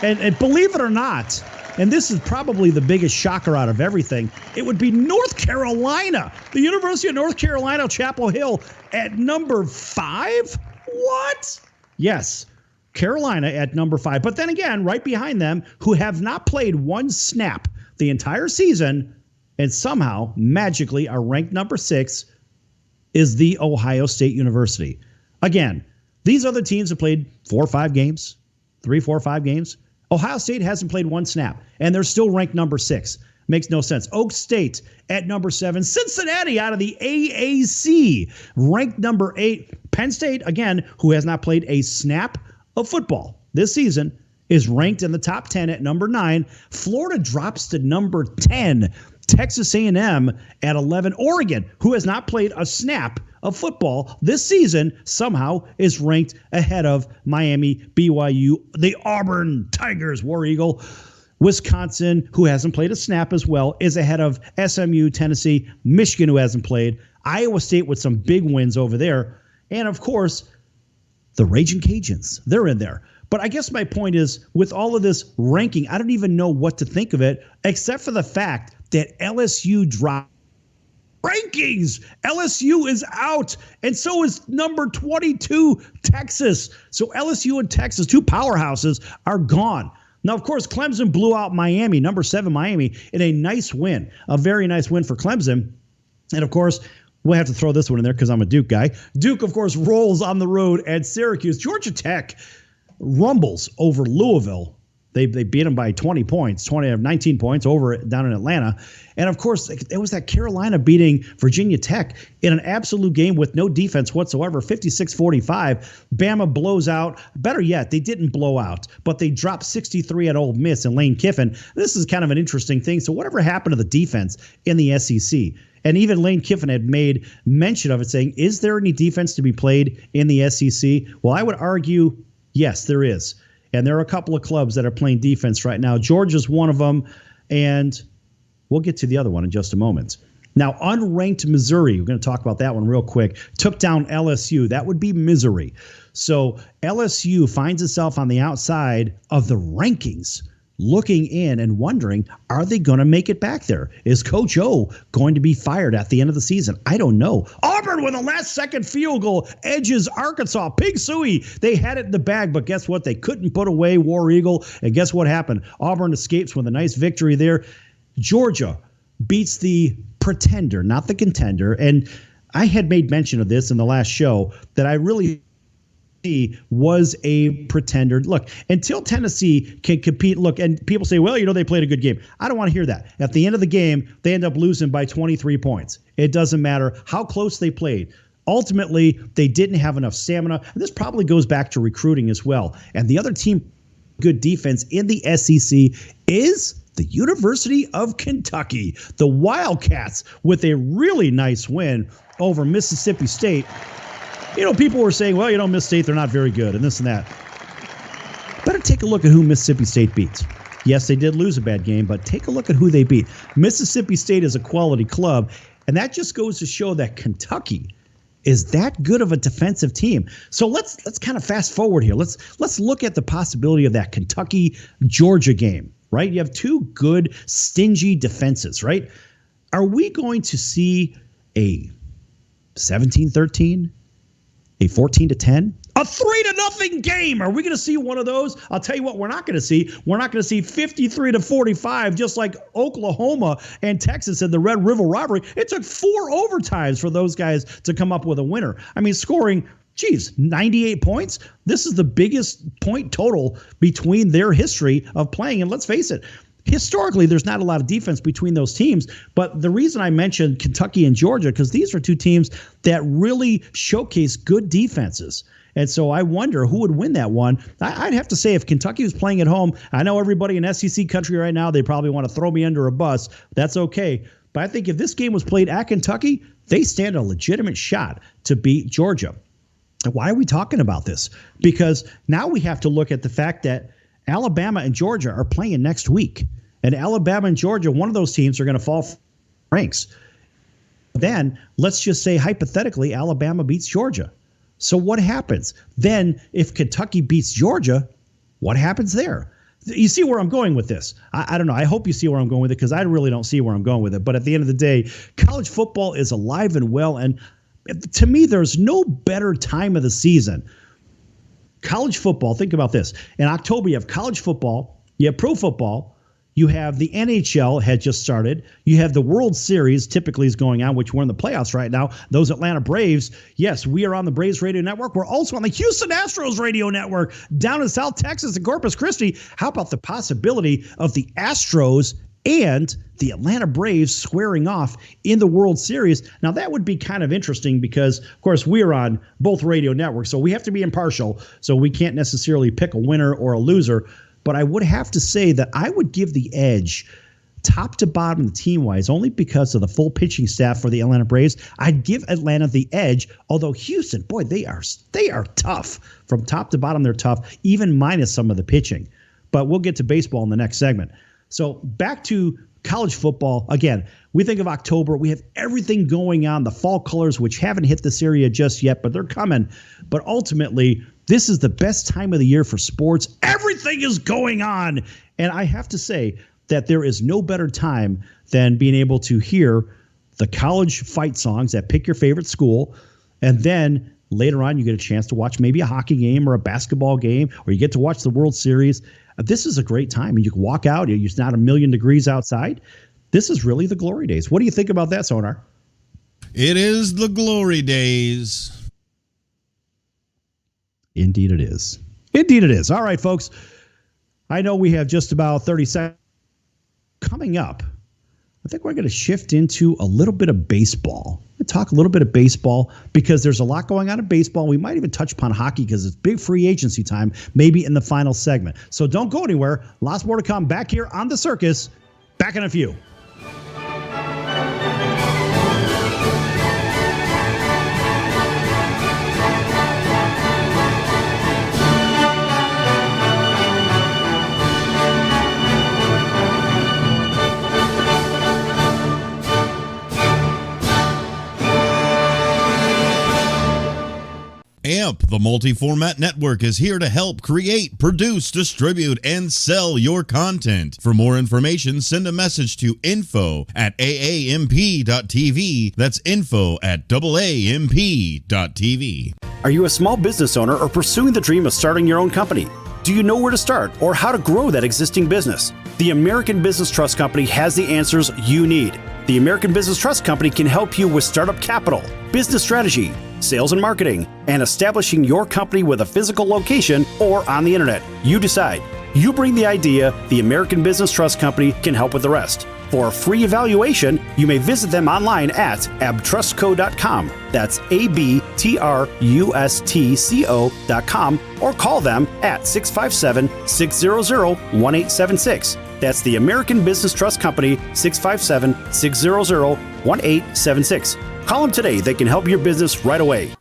Speaker 1: And believe it or not, and this is probably the biggest shocker out of everything, it would be North Carolina, the University of North Carolina, Chapel Hill, at number 5? What? Yes, Carolina at number 5. But then again, right behind them, who have not played one snap the entire season and somehow magically are ranked number 6, is the Ohio State University. Again, these other teams have played 4 or 5 games, 3, 4, 5 games. Ohio State hasn't played one snap, and they're still ranked number 6. Makes no sense. Oak State at number 7. Cincinnati out of the AAC, ranked number 8. Penn State, again, who has not played a snap of football this season, is ranked in the top 10 at number 9. Florida drops to number 10. Texas A&M at 11. Oregon, who has not played a snap of football this season, somehow is ranked ahead of Miami, BYU, the Auburn Tigers, War Eagle. Wisconsin, who hasn't played a snap as well, is ahead of SMU, Tennessee, Michigan, who hasn't played, Iowa State with some big wins over there, and of course, the Raging Cajuns. They're in there. But I guess my point is, with all of this ranking, I don't even know what to think of it, except for the fact that LSU dropped rankings. LSU is out, and so is number 22, Texas. So LSU and Texas, two powerhouses, are gone. Now, of course, Clemson blew out Miami, number 7 Miami, in a nice win, a very nice win for Clemson. And, of course, we'll have to throw this one in there because I'm a Duke guy. Duke, of course, rolls on the road at Syracuse. Georgia Tech rumbles over Louisville. They beat them by 20 points, 19 points over down in Atlanta. And, of course, it was that Carolina beating Virginia Tech in an absolute game with no defense whatsoever, 56-45. Bama blows out. Better yet, they didn't blow out, but they dropped 63 at Ole Miss and Lane Kiffin. This is kind of an interesting thing. So whatever happened to the defense in the SEC? And even Lane Kiffin had made mention of it, saying, is there any defense to be played in the SEC? Well, I would argue, yes, there is. And there are a couple of clubs that are playing defense right now. Georgia's one of them, and we'll get to the other one in just a moment. Now, unranked Missouri, we're going to talk about that one real quick, took down LSU. That would be misery. So LSU finds itself on the outside of the rankings, looking in and wondering, are they going to make it back there? Is Coach O going to be fired at the end of the season? I don't know. Auburn with a last-second field goal edges Arkansas. Pig Suey, they had it in the bag, but guess what? They couldn't put away War Eagle, and guess what happened? Auburn escapes with a nice victory there. Georgia beats the pretender, not the contender, and I had made mention of this in the last show that I really was a pretender. Look, until Tennessee can compete, look, and people say, well, they played a good game. I don't want to hear that. At the end of the game, they end up losing by 23 points. It doesn't matter how close they played. Ultimately, they didn't have enough stamina. And this probably goes back to recruiting as well. And the other team, good defense in the SEC, is the University of Kentucky. The Wildcats with a really nice win over Mississippi State. People were saying, well, Miss State, they're not very good and this and that. Better take a look at who Mississippi State beats. Yes, they did lose a bad game, but take a look at who they beat. Mississippi State is a quality club, and that just goes to show that Kentucky is that good of a defensive team. So let's kind of fast forward here. Let's look at the possibility of that Kentucky-Georgia game, right? You have two good, stingy defenses, right? Are we going to see a 17-13? A 14-10, a 3-0 game. Are we going to see one of those? I'll tell you what, we're not going to see. We're not going to see 53-45, just like Oklahoma and Texas in the Red River robbery. It took 4 overtimes for those guys to come up with a winner. I mean, scoring, 98 points. This is the biggest point total between their history of playing. And let's face it, historically, there's not a lot of defense between those teams. But the reason I mentioned Kentucky and Georgia, because these are two teams that really showcase good defenses. And so I wonder who would win that one. I'd have to say if Kentucky was playing at home, I know everybody in SEC country right now, they probably want to throw me under a bus. That's okay. But I think if this game was played at Kentucky, they stand a legitimate shot to beat Georgia. Why are we talking about this? Because now we have to look at the fact that Alabama and Georgia are playing next week. And Alabama and Georgia, one of those teams are going to fall ranks. Then let's just say hypothetically Alabama beats Georgia. So what happens? Then if Kentucky beats Georgia, what happens there? You see where I'm going with this. I don't know. I hope you see where I'm going with it because I really don't see where I'm going with it. But at the end of the day, college football is alive and well. And to me, there's no better time of the season. College football, think about this. In October, you have college football, you have pro football, you have the NHL had just started. You have the World Series typically is going on, which we're in the playoffs right now. Those Atlanta Braves, yes, we are on the Braves radio network. We're also on the Houston Astros radio network down in South Texas and Corpus Christi. How about the possibility of the Astros and the Atlanta Braves squaring off in the World Series? Now, that would be kind of interesting because, of course, we're on both radio networks, so we have to be impartial, so we can't necessarily pick a winner or a loser. But I would have to say that I would give the edge top to bottom team-wise, only because of the full pitching staff for the Atlanta Braves, I'd give Atlanta the edge. Although Houston, boy, they are tough. From top to bottom, they're tough, even minus some of the pitching. But we'll get to baseball in the next segment. So back to college football. Again, we think of October. We have everything going on, the fall colors, which haven't hit this area just yet, but they're coming. But ultimately, this is the best time of the year for sports. Everything is going on. And I have to say that there is no better time than being able to hear the college fight songs that pick your favorite school. And then later on, you get a chance to watch maybe a hockey game or a basketball game, or you get to watch the World Series. This is a great time. You can walk out. It's not 1,000,000 degrees outside. This is really the glory days. What do you think about that, Sonar?
Speaker 4: It is the glory days.
Speaker 1: Indeed it is. Indeed it is. All right, folks. I know we have just about 30 seconds. Coming up, I think we're going to shift into a little bit of baseball. We'll talk a little bit of baseball because there's a lot going on in baseball. We might even touch upon hockey because it's big free agency time, maybe in the final segment. So don't go anywhere. Lots more to come back here on The Circus. Back in a few.
Speaker 4: AAMP, the multi-format network, is here to help create, produce, distribute, and sell your content. For more information, send a message to info@AAMP.TV. That's info@AAMP.TV.
Speaker 5: Are you a small business owner or pursuing the dream of starting your own company? Do you know where to start or how to grow that existing business? The American Business Trust Company has the answers you need. The American Business Trust Company can help you with startup capital, business strategy, sales and marketing, and establishing your company with a physical location or on the internet. You decide. You bring the idea, the American Business Trust Company can help with the rest. For a free evaluation, you may visit them online at abtrustco.com. That's ABTRUSTCO.com, or call them at 657-600-1876. That's the American Business Trust Company, 657-600-1876. Call them today. They can help your business right away.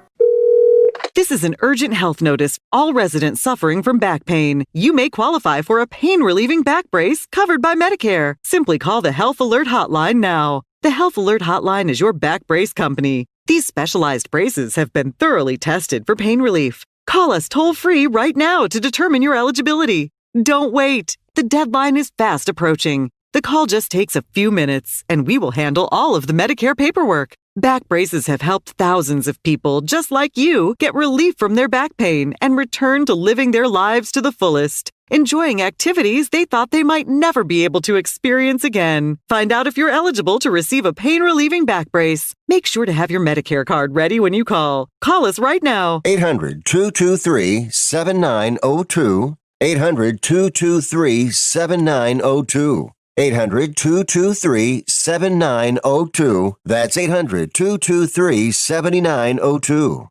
Speaker 2: This is an urgent health notice. All residents suffering from back pain. You may qualify for a pain-relieving back brace covered by Medicare. Simply call the Health Alert Hotline now. The Health Alert Hotline is your back brace company. These specialized braces have been thoroughly tested for pain relief. Call us toll-free right now to determine your eligibility. Don't wait. The deadline is fast approaching. The call just takes a few minutes, and we will handle all of the Medicare paperwork. Back braces have helped thousands of people just like you get relief from their back pain and return to living their lives to the fullest, enjoying activities they thought they might never be able to experience again. Find out if you're eligible to receive a pain-relieving back brace. Make sure to have your Medicare card ready when you call. Call us right now.
Speaker 3: 800-223-7902. 800-223-7902. 800-223-7902. That's 800-223-7902.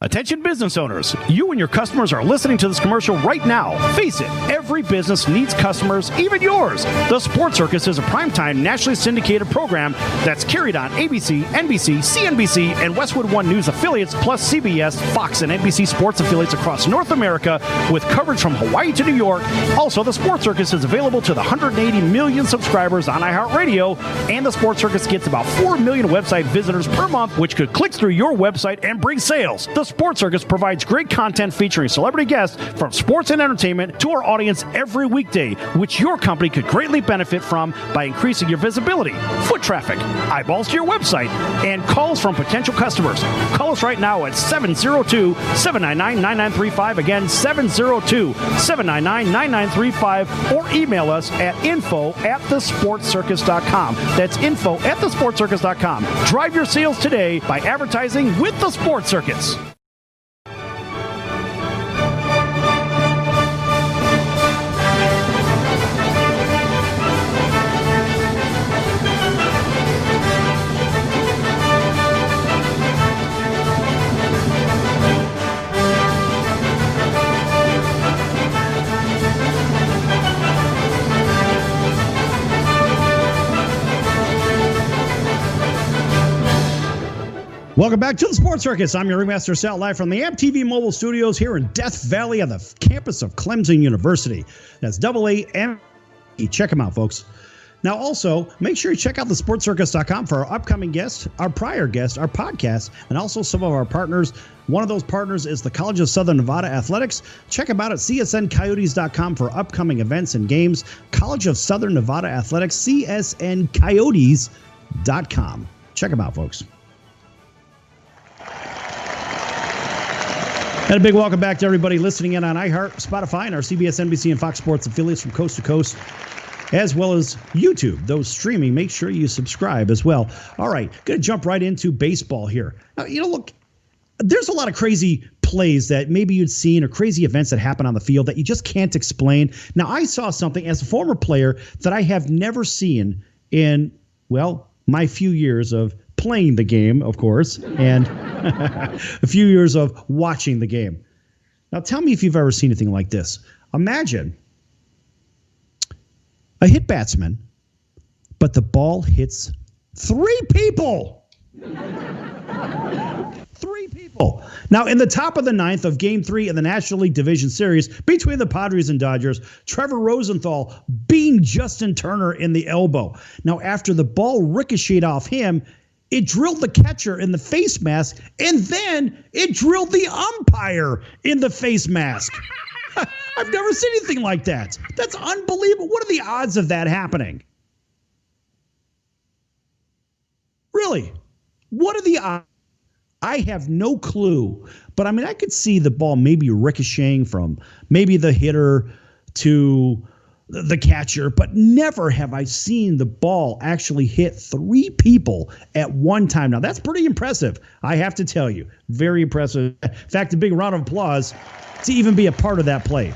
Speaker 5: Attention business owners, you and your customers are listening to this commercial right now. Face it, every business needs customers, even yours. The Sports Circus is a primetime nationally syndicated program that's carried on ABC, NBC, CNBC, and Westwood One News affiliates, plus CBS, Fox, and NBC sports affiliates across North America, with coverage from Hawaii to New York. Also, the Sports Circus is available to the 180 million subscribers on iHeartRadio, and the Sports Circus gets about 4 million website visitors per month, which could click through your website and bring sales. The Sports Circus provides great content featuring celebrity guests from sports and entertainment to our audience every weekday, which your company could greatly benefit from by increasing your visibility, foot traffic, eyeballs to your website, and calls from potential customers. Call us right now at 702-799-9935. Again, 702-799-9935, or email us at info@thesportscircus.com. That's info@thesportscircus.com. Drive your sales today by advertising with the Sports Circus.
Speaker 1: Welcome back to the Sports Circus. I'm your ringmaster, Sal, live from the AAMP.TV mobile studios here in Death Valley on the campus of Clemson University. That's AAMP. Check them out, folks. Now, also, make sure you check out thesportscircus.com for our upcoming guests, our prior guests, our podcasts, and also some of our partners. One of those partners is the College of Southern Nevada Athletics. Check them out at csncoyotes.com for upcoming events and games. College of Southern Nevada Athletics, csncoyotes.com. Check them out, folks. And a big welcome back to everybody listening in on iHeart, Spotify, and our CBS, NBC, and Fox Sports affiliates from coast to coast, as well as YouTube. Those streaming, make sure you subscribe as well. All right, going to jump right into baseball here. Now, look, there's a lot of crazy plays that maybe you'd seen or crazy events that happen on the field that you just can't explain. Now, I saw something as a former player that I have never seen in, well, my few years of playing the game, of course, and a few years of watching the game. Now, tell me if you've ever seen anything like this. Imagine a hit batsman, but the ball hits three people. Three people. Now, in the top of the ninth of Game 3 in the National League Division Series between the Padres and Dodgers, Trevor Rosenthal beamed Justin Turner in the elbow. Now, after the ball ricocheted off him, it drilled the catcher in the face mask, and then it drilled the umpire in the face mask. I've never seen anything like that. That's unbelievable. What are the odds of that happening? Really? What are the odds? I have no clue. But, I mean, I could see the ball maybe ricocheting from maybe the hitter to the catcher, but never have I seen the ball actually hit three people at one time. Now, that's pretty impressive, I have to tell you. Very impressive. In fact, a big round of applause to even be a part of that play.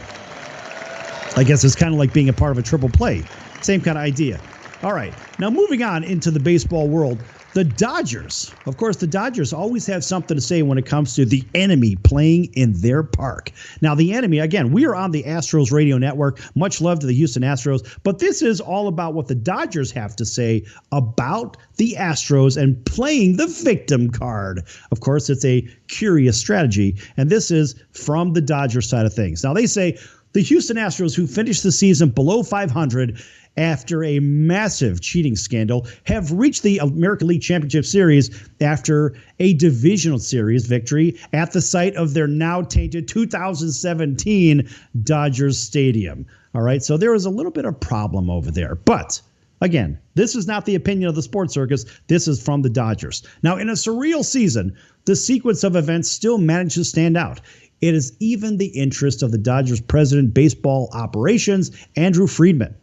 Speaker 1: I guess it's kind of like being a part of a triple play. Same kind of idea. All right, now moving on into the baseball world. The Dodgers, of course, the Dodgers always have something to say when it comes to the enemy playing in their park. Now, the enemy, again, we are on the Astros radio network. Much love to the Houston Astros. But this is all about what the Dodgers have to say about the Astros and playing the victim card. Of course, it's a curious strategy. And this is from the Dodgers side of things. Now, they say the Houston Astros, who finished the season below 500 after a massive cheating scandal, have reached the American League Championship Series after a divisional series victory at the site of their now tainted 2017 Dodgers Stadium. All right, so there is a little bit of problem over there. But, again, this is not the opinion of the Sports Circus. This is from the Dodgers. Now, in a surreal season, the sequence of events still managed to stand out. It is even the interest of the Dodgers president, baseball operations, Andrew Friedman,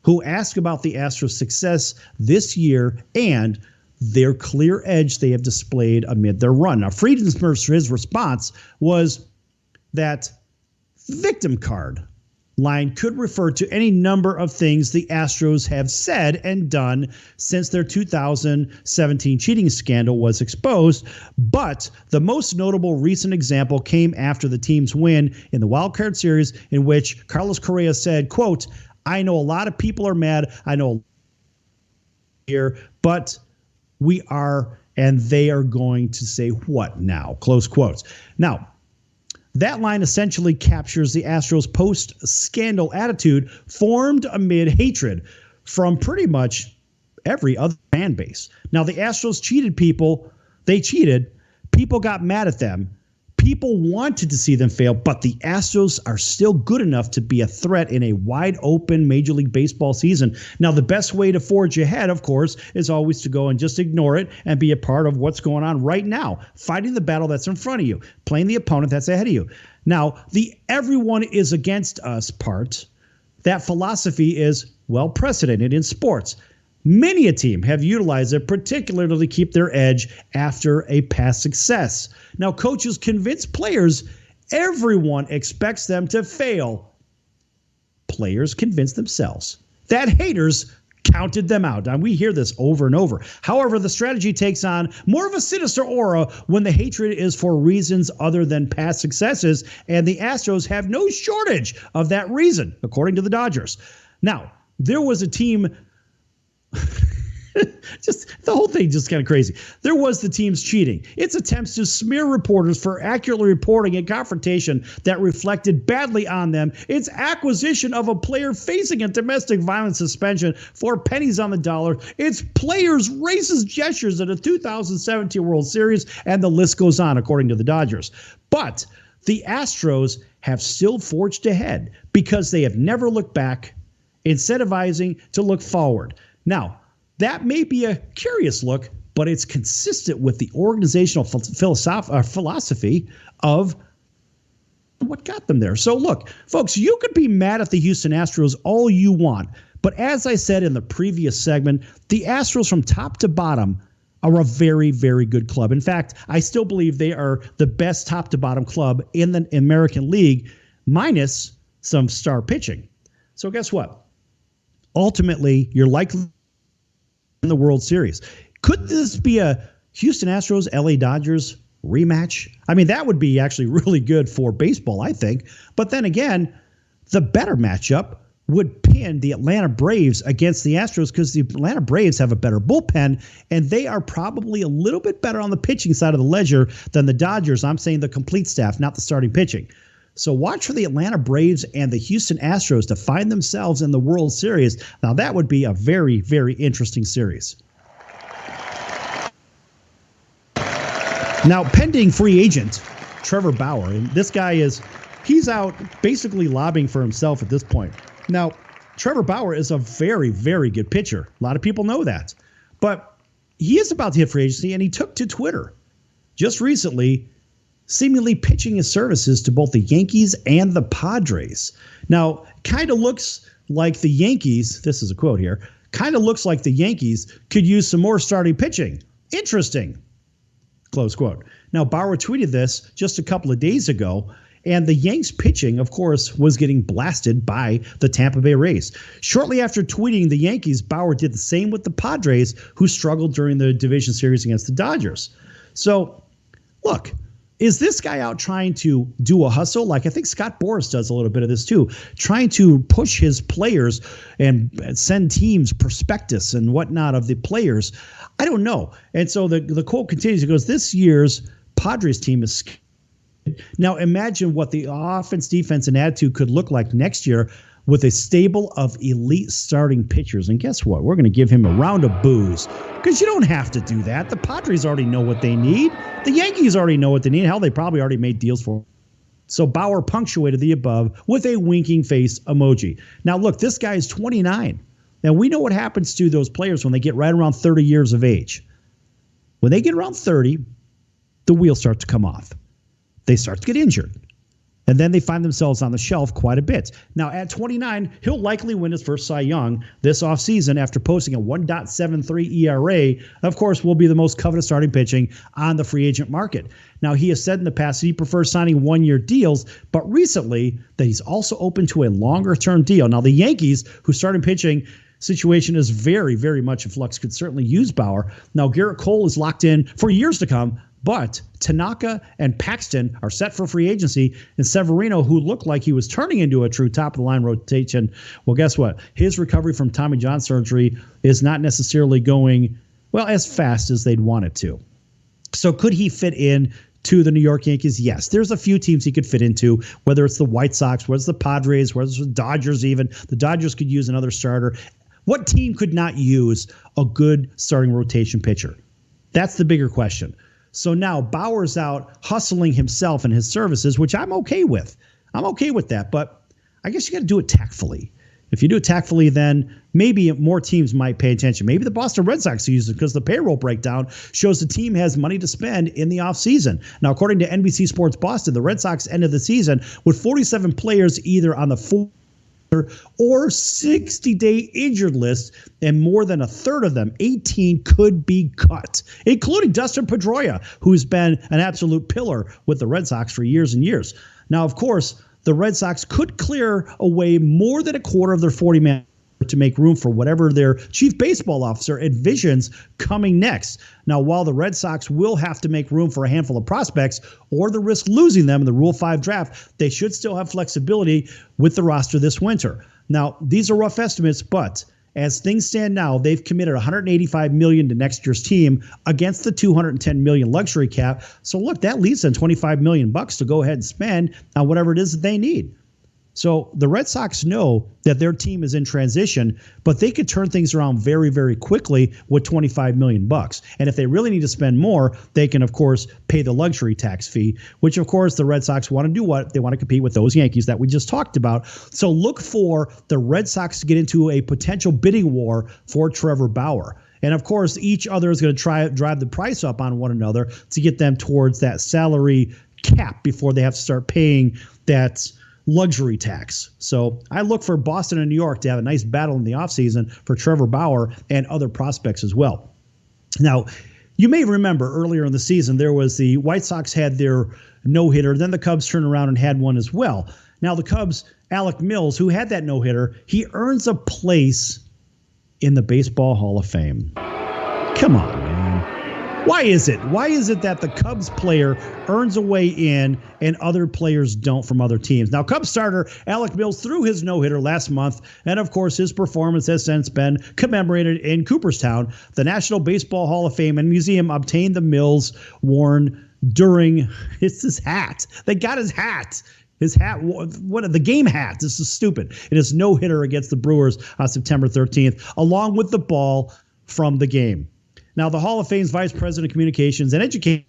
Speaker 1: who asked about the Astros' success this year and their clear edge they have displayed amid their run. Now, Friedman's response was that victim card line could refer to any number of things the Astros have said and done since their 2017 cheating scandal was exposed, but the most notable recent example came after the team's win in the Wild Card Series, in which Carlos Correa said, quote, "I know a lot of people are mad. I know here, but we are, and they are going to say what now?" Close quotes. Now, that line essentially captures the Astros' post-scandal attitude formed amid hatred from pretty much every other fan base. Now, the Astros cheated people. They cheated. People got mad at them. People wanted to see them fail, but the Astros are still good enough to be a threat in a wide-open Major League Baseball season. Now, the best way to forge ahead, of course, is always to go and just ignore it and be a part of what's going on right now, fighting the battle that's in front of you, playing the opponent that's ahead of you. Now, the everyone is against us part, that philosophy is well-precedented in sports. Many a team have utilized it, particularly to keep their edge after a past success. Now, coaches convince players everyone expects them to fail. Players convince themselves that haters counted them out. Now, we hear this over and over. However, the strategy takes on more of a sinister aura when the hatred is for reasons other than past successes, and the Astros have no shortage of that reason, according to the Dodgers. Now, there was a team Just the whole thing just kind of crazy. There was the teams cheating. Its attempts to smear reporters for accurately reporting a confrontation that reflected badly on them. Its acquisition of a player facing a domestic violence suspension for pennies on the dollar. Its players' racist gestures at a 2017 World Series, and the list goes on, according to the Dodgers. But the Astros have still forged ahead because they have never looked back, incentivizing to look forward. Now, that may be a curious look, but it's consistent with the organizational philosophy of what got them there. So look, folks, you could be mad at the Houston Astros all you want, but as I said in the previous segment, the Astros from top to bottom are a very, very good club. In fact, I still believe they are the best top to bottom club in the American League, minus some star pitching. So guess what? Ultimately, you're likely in the World Series. Could this be a Houston Astros, LA Dodgers rematch? I mean, that would be actually really good for baseball, I think. But then again, the better matchup would pin the Atlanta Braves against the Astros because the Atlanta Braves have a better bullpen, and they are probably a little bit better on the pitching side of the ledger than the Dodgers. I'm saying the complete staff, not the starting pitching. So watch for the Atlanta Braves and the Houston Astros to find themselves in the World Series. Now, that would be a very, very interesting series. Now, pending free agent, Trevor Bauer, and this guy he's out basically lobbying for himself at this point. Now, Trevor Bauer is a very, very good pitcher. A lot of people know that. But he is about to hit free agency, and he took to Twitter just recently, seemingly pitching his services to both the Yankees and the Padres. Now, kind of looks like the Yankees, this is a quote here, kind of looks like the Yankees could use some more starting pitching. Interesting. Close quote. Now, Bauer tweeted this just a couple of days ago, and the Yanks pitching, of course, was getting blasted by the Tampa Bay Rays. Shortly after tweeting the Yankees, Bauer did the same with the Padres, who struggled during the division series against the Dodgers. So, look, is this guy out trying to do a hustle? Like I think Scott Boras does a little bit of this too, trying to push his players and send teams prospectus and whatnot of the players. I don't know. And so the quote continues. It goes, this year's Padres team is scared. Now imagine what the offense, defense, and attitude could look like next year with a stable of elite starting pitchers. And guess what? We're going to give him a round of boos because you don't have to do that. The Padres already know what they need. The Yankees already know what they need. Hell, they probably already made deals for him. So Bauer punctuated the above with a winking face emoji. Now, look, this guy is 29. Now, we know what happens to those players when they get right around 30 years of age. When they get around 30, the wheels start to come off. They start to get injured. And then they find themselves on the shelf quite a bit. Now, at 29, he'll likely win his first Cy Young this offseason after posting a 1.73 ERA. Of course, will be the most coveted starting pitching on the free agent market. Now, he has said in the past that he prefers signing one-year deals, but recently that he's also open to a longer-term deal. Now, the Yankees, whose starting pitching situation is very, very much in flux, could certainly use Bauer. Now, Garrett Cole is locked in for years to come, but Tanaka and Paxton are set for free agency, and Severino, who looked like he was turning into a true top-of-the-line rotation, well, guess what? His recovery from Tommy John surgery is not necessarily going, well, as fast as they'd want it to. So could he fit in to the New York Yankees? Yes. There's a few teams he could fit into, whether it's the White Sox, whether it's the Padres, whether it's the Dodgers even. The Dodgers could use another starter. What team could not use a good starting rotation pitcher? That's the bigger question. So now Bauer's out hustling himself and his services, which I'm okay with. I'm okay with that, but I guess you got to do it tactfully. If you do it tactfully, then maybe more teams might pay attention. Maybe the Boston Red Sox use it because the payroll breakdown shows the team has money to spend in the offseason. Now, according to NBC Sports Boston, the Red Sox ended the season with 47 players either on the full or 60-day injured list, and more than a third of them, 18, could be cut, including Dustin Pedroia, who's been an absolute pillar with the Red Sox for years and years. Now, of course, the Red Sox could clear away more than a quarter of their 40-man to make room for whatever their chief baseball officer envisions coming next. Now, while the Red Sox will have to make room for a handful of prospects or the risk losing them in the Rule 5 draft, they should still have flexibility with the roster this winter. Now, these are rough estimates, but as things stand now, they've committed $185 million to next year's team against the $210 million luxury cap. So look, that leaves them $25 million to go ahead and spend on whatever it is that they need. So the Red Sox know that their team is in transition, but they could turn things around very, very quickly with $25 million. And if they really need to spend more, they can, of course, pay the luxury tax fee, which, of course, the Red Sox want to do what? They want to compete with those Yankees that we just talked about. So look for the Red Sox to get into a potential bidding war for Trevor Bauer. And, of course, each other is going to try drive the price up on one another to get them towards that salary cap before they have to start paying that luxury tax. So I look for Boston and New York to have a nice battle in the offseason for Trevor Bauer and other prospects as well. Now, you may remember earlier in the season, there was the White Sox had their no-hitter. Then the Cubs turned around and had one as well. Now the Cubs, Alec Mills, who had that no-hitter, he earns a place in the Baseball Hall of Fame. Come on, man. Why is it? Why is it that the Cubs player earns a way in and other players don't from other teams? Now, Cubs starter Alec Mills threw his no-hitter last month, and of course, his performance has since been commemorated in Cooperstown. The National Baseball Hall of Fame and Museum obtained the Mills worn during his hat. They got his hat. His hat, what the game hat. This is stupid. It is no-hitter against the Brewers on September 13th, along with the ball from the game. Now, the Hall of Fame's Vice President of Communications and Education,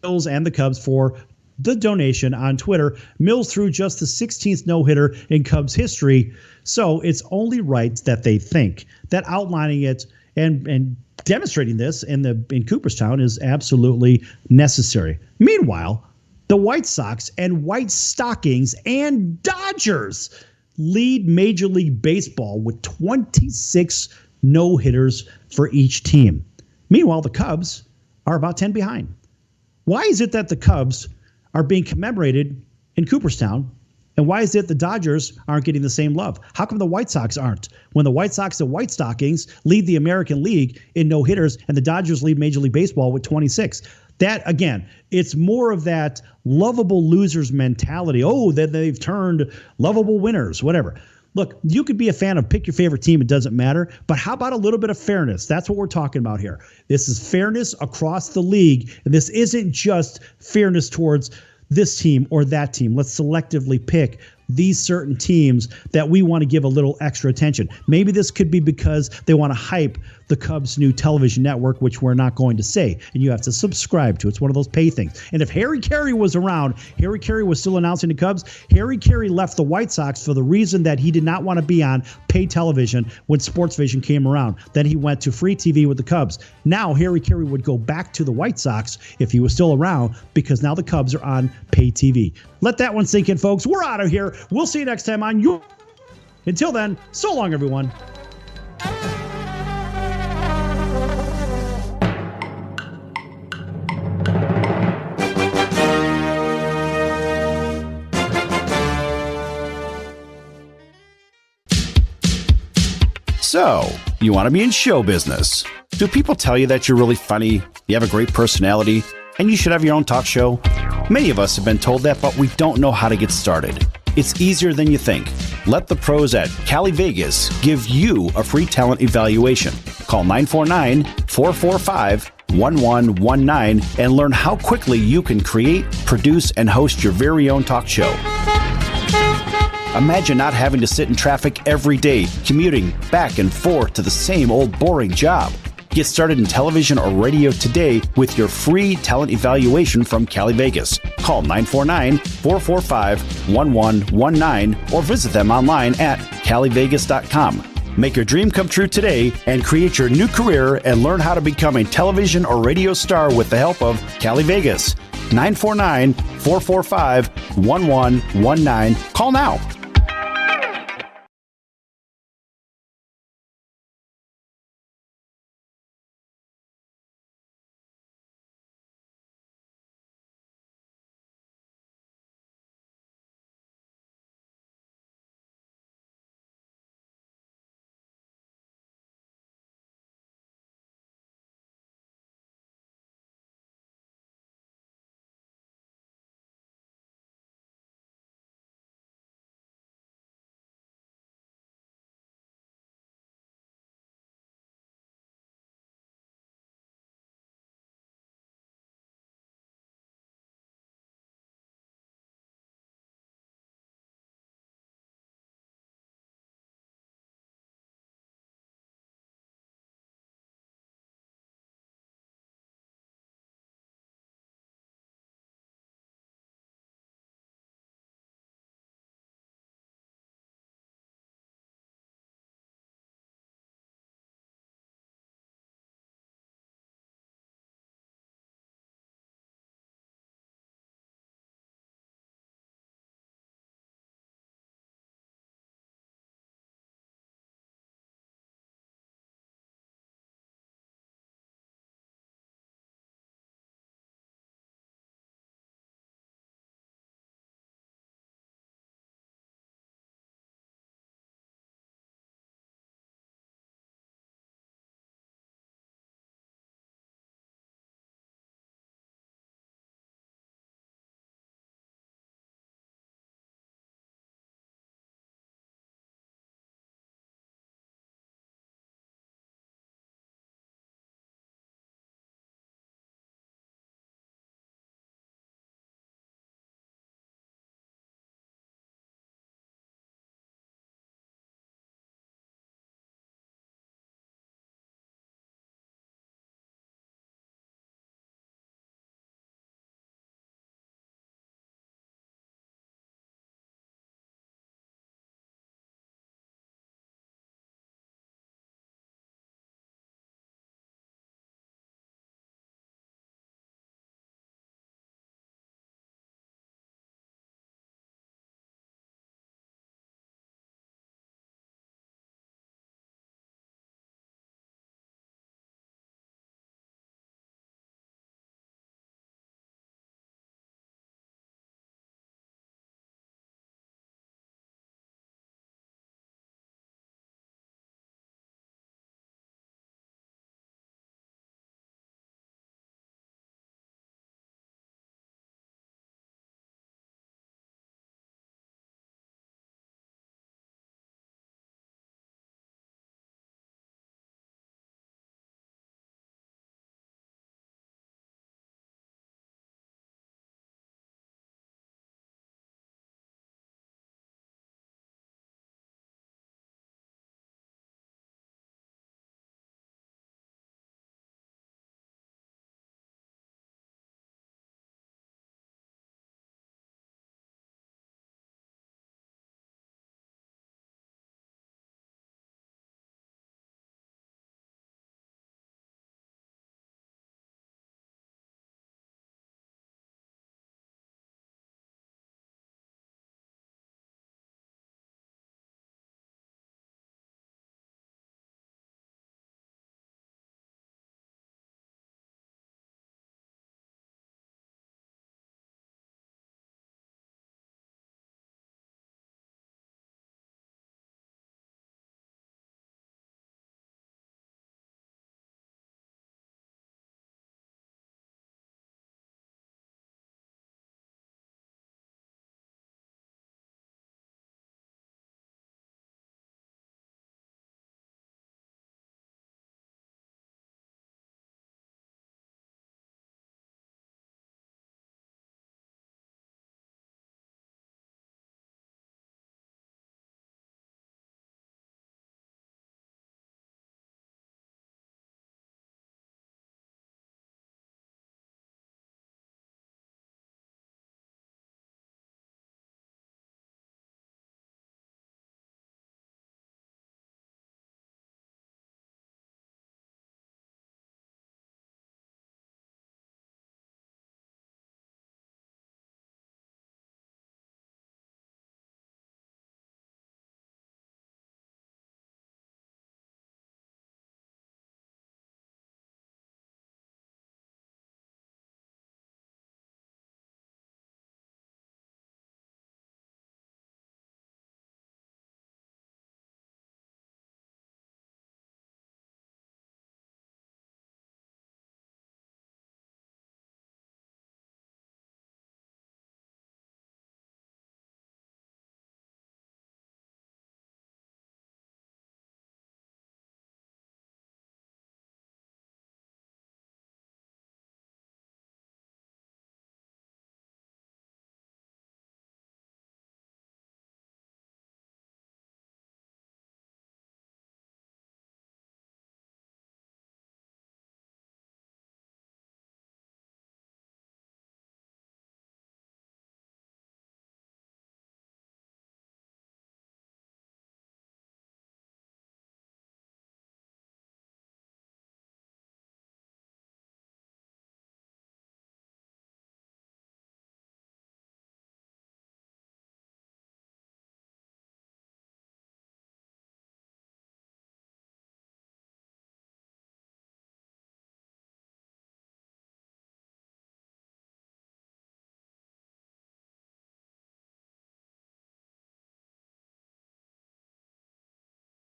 Speaker 1: Mills and the Cubs for the donation on Twitter. Mills threw just the 16th no-hitter in Cubs history, so it's only right that they think that outlining it and demonstrating this in Cooperstown is absolutely necessary. Meanwhile, the White Sox and White Stockings and Dodgers lead Major League Baseball with 26 no-hitters for each team. Meanwhile, the Cubs are about 10 behind. Why is it that the Cubs are being commemorated in Cooperstown? And why is it the Dodgers aren't getting the same love? How come the White Sox aren't? When the White Sox and White Stockings lead the American League in no-hitters and the Dodgers lead Major League Baseball with 26. That, again, it's more of that lovable losers mentality. Oh, that they've turned lovable winners, whatever. Look, you could be a fan of pick your favorite team. It doesn't matter. But how about a little bit of fairness? That's what we're talking about here. This is fairness across the league. And this isn't just fairness towards this team or that team. Let's selectively pick these certain teams that we want to give a little extra attention. Maybe this could be because they want to hype the Cubs' new television network, which we're not going to say, and you have to subscribe to. It's one of those pay things. And if Harry Carey was around, Harry Carey was still announcing the Cubs. Harry Carey left the White Sox for the reason that he did not want to be on pay television when SportsVision came around. Then he went to free TV with the Cubs. Now Harry Carey would go back to the White Sox if he was still around, because now the Cubs are on pay TV. Let that one sink in, folks. We're out of here. We'll see you next time on your... Until then, so long, everyone.
Speaker 5: So, you want to be in show business. Do people tell you that you're really funny, you have a great personality, and you should have your own talk show? Many of us have been told that, but we don't know how to get started. It's easier than you think. Let the pros at Cali Vegas give you a free talent evaluation. Call 949-445-1119 and learn how quickly you can create, produce, and host your very own talk show. Imagine not having to sit in traffic every day, commuting back and forth to the same old boring job. Get started in television or radio today with your free talent evaluation from Cali Vegas. Call 949-445-1119 or visit them online at calivegas.com. Make your dream come true today and create your new career and learn how to become a television or radio star with the help of Cali Vegas. 949-445-1119. Call now.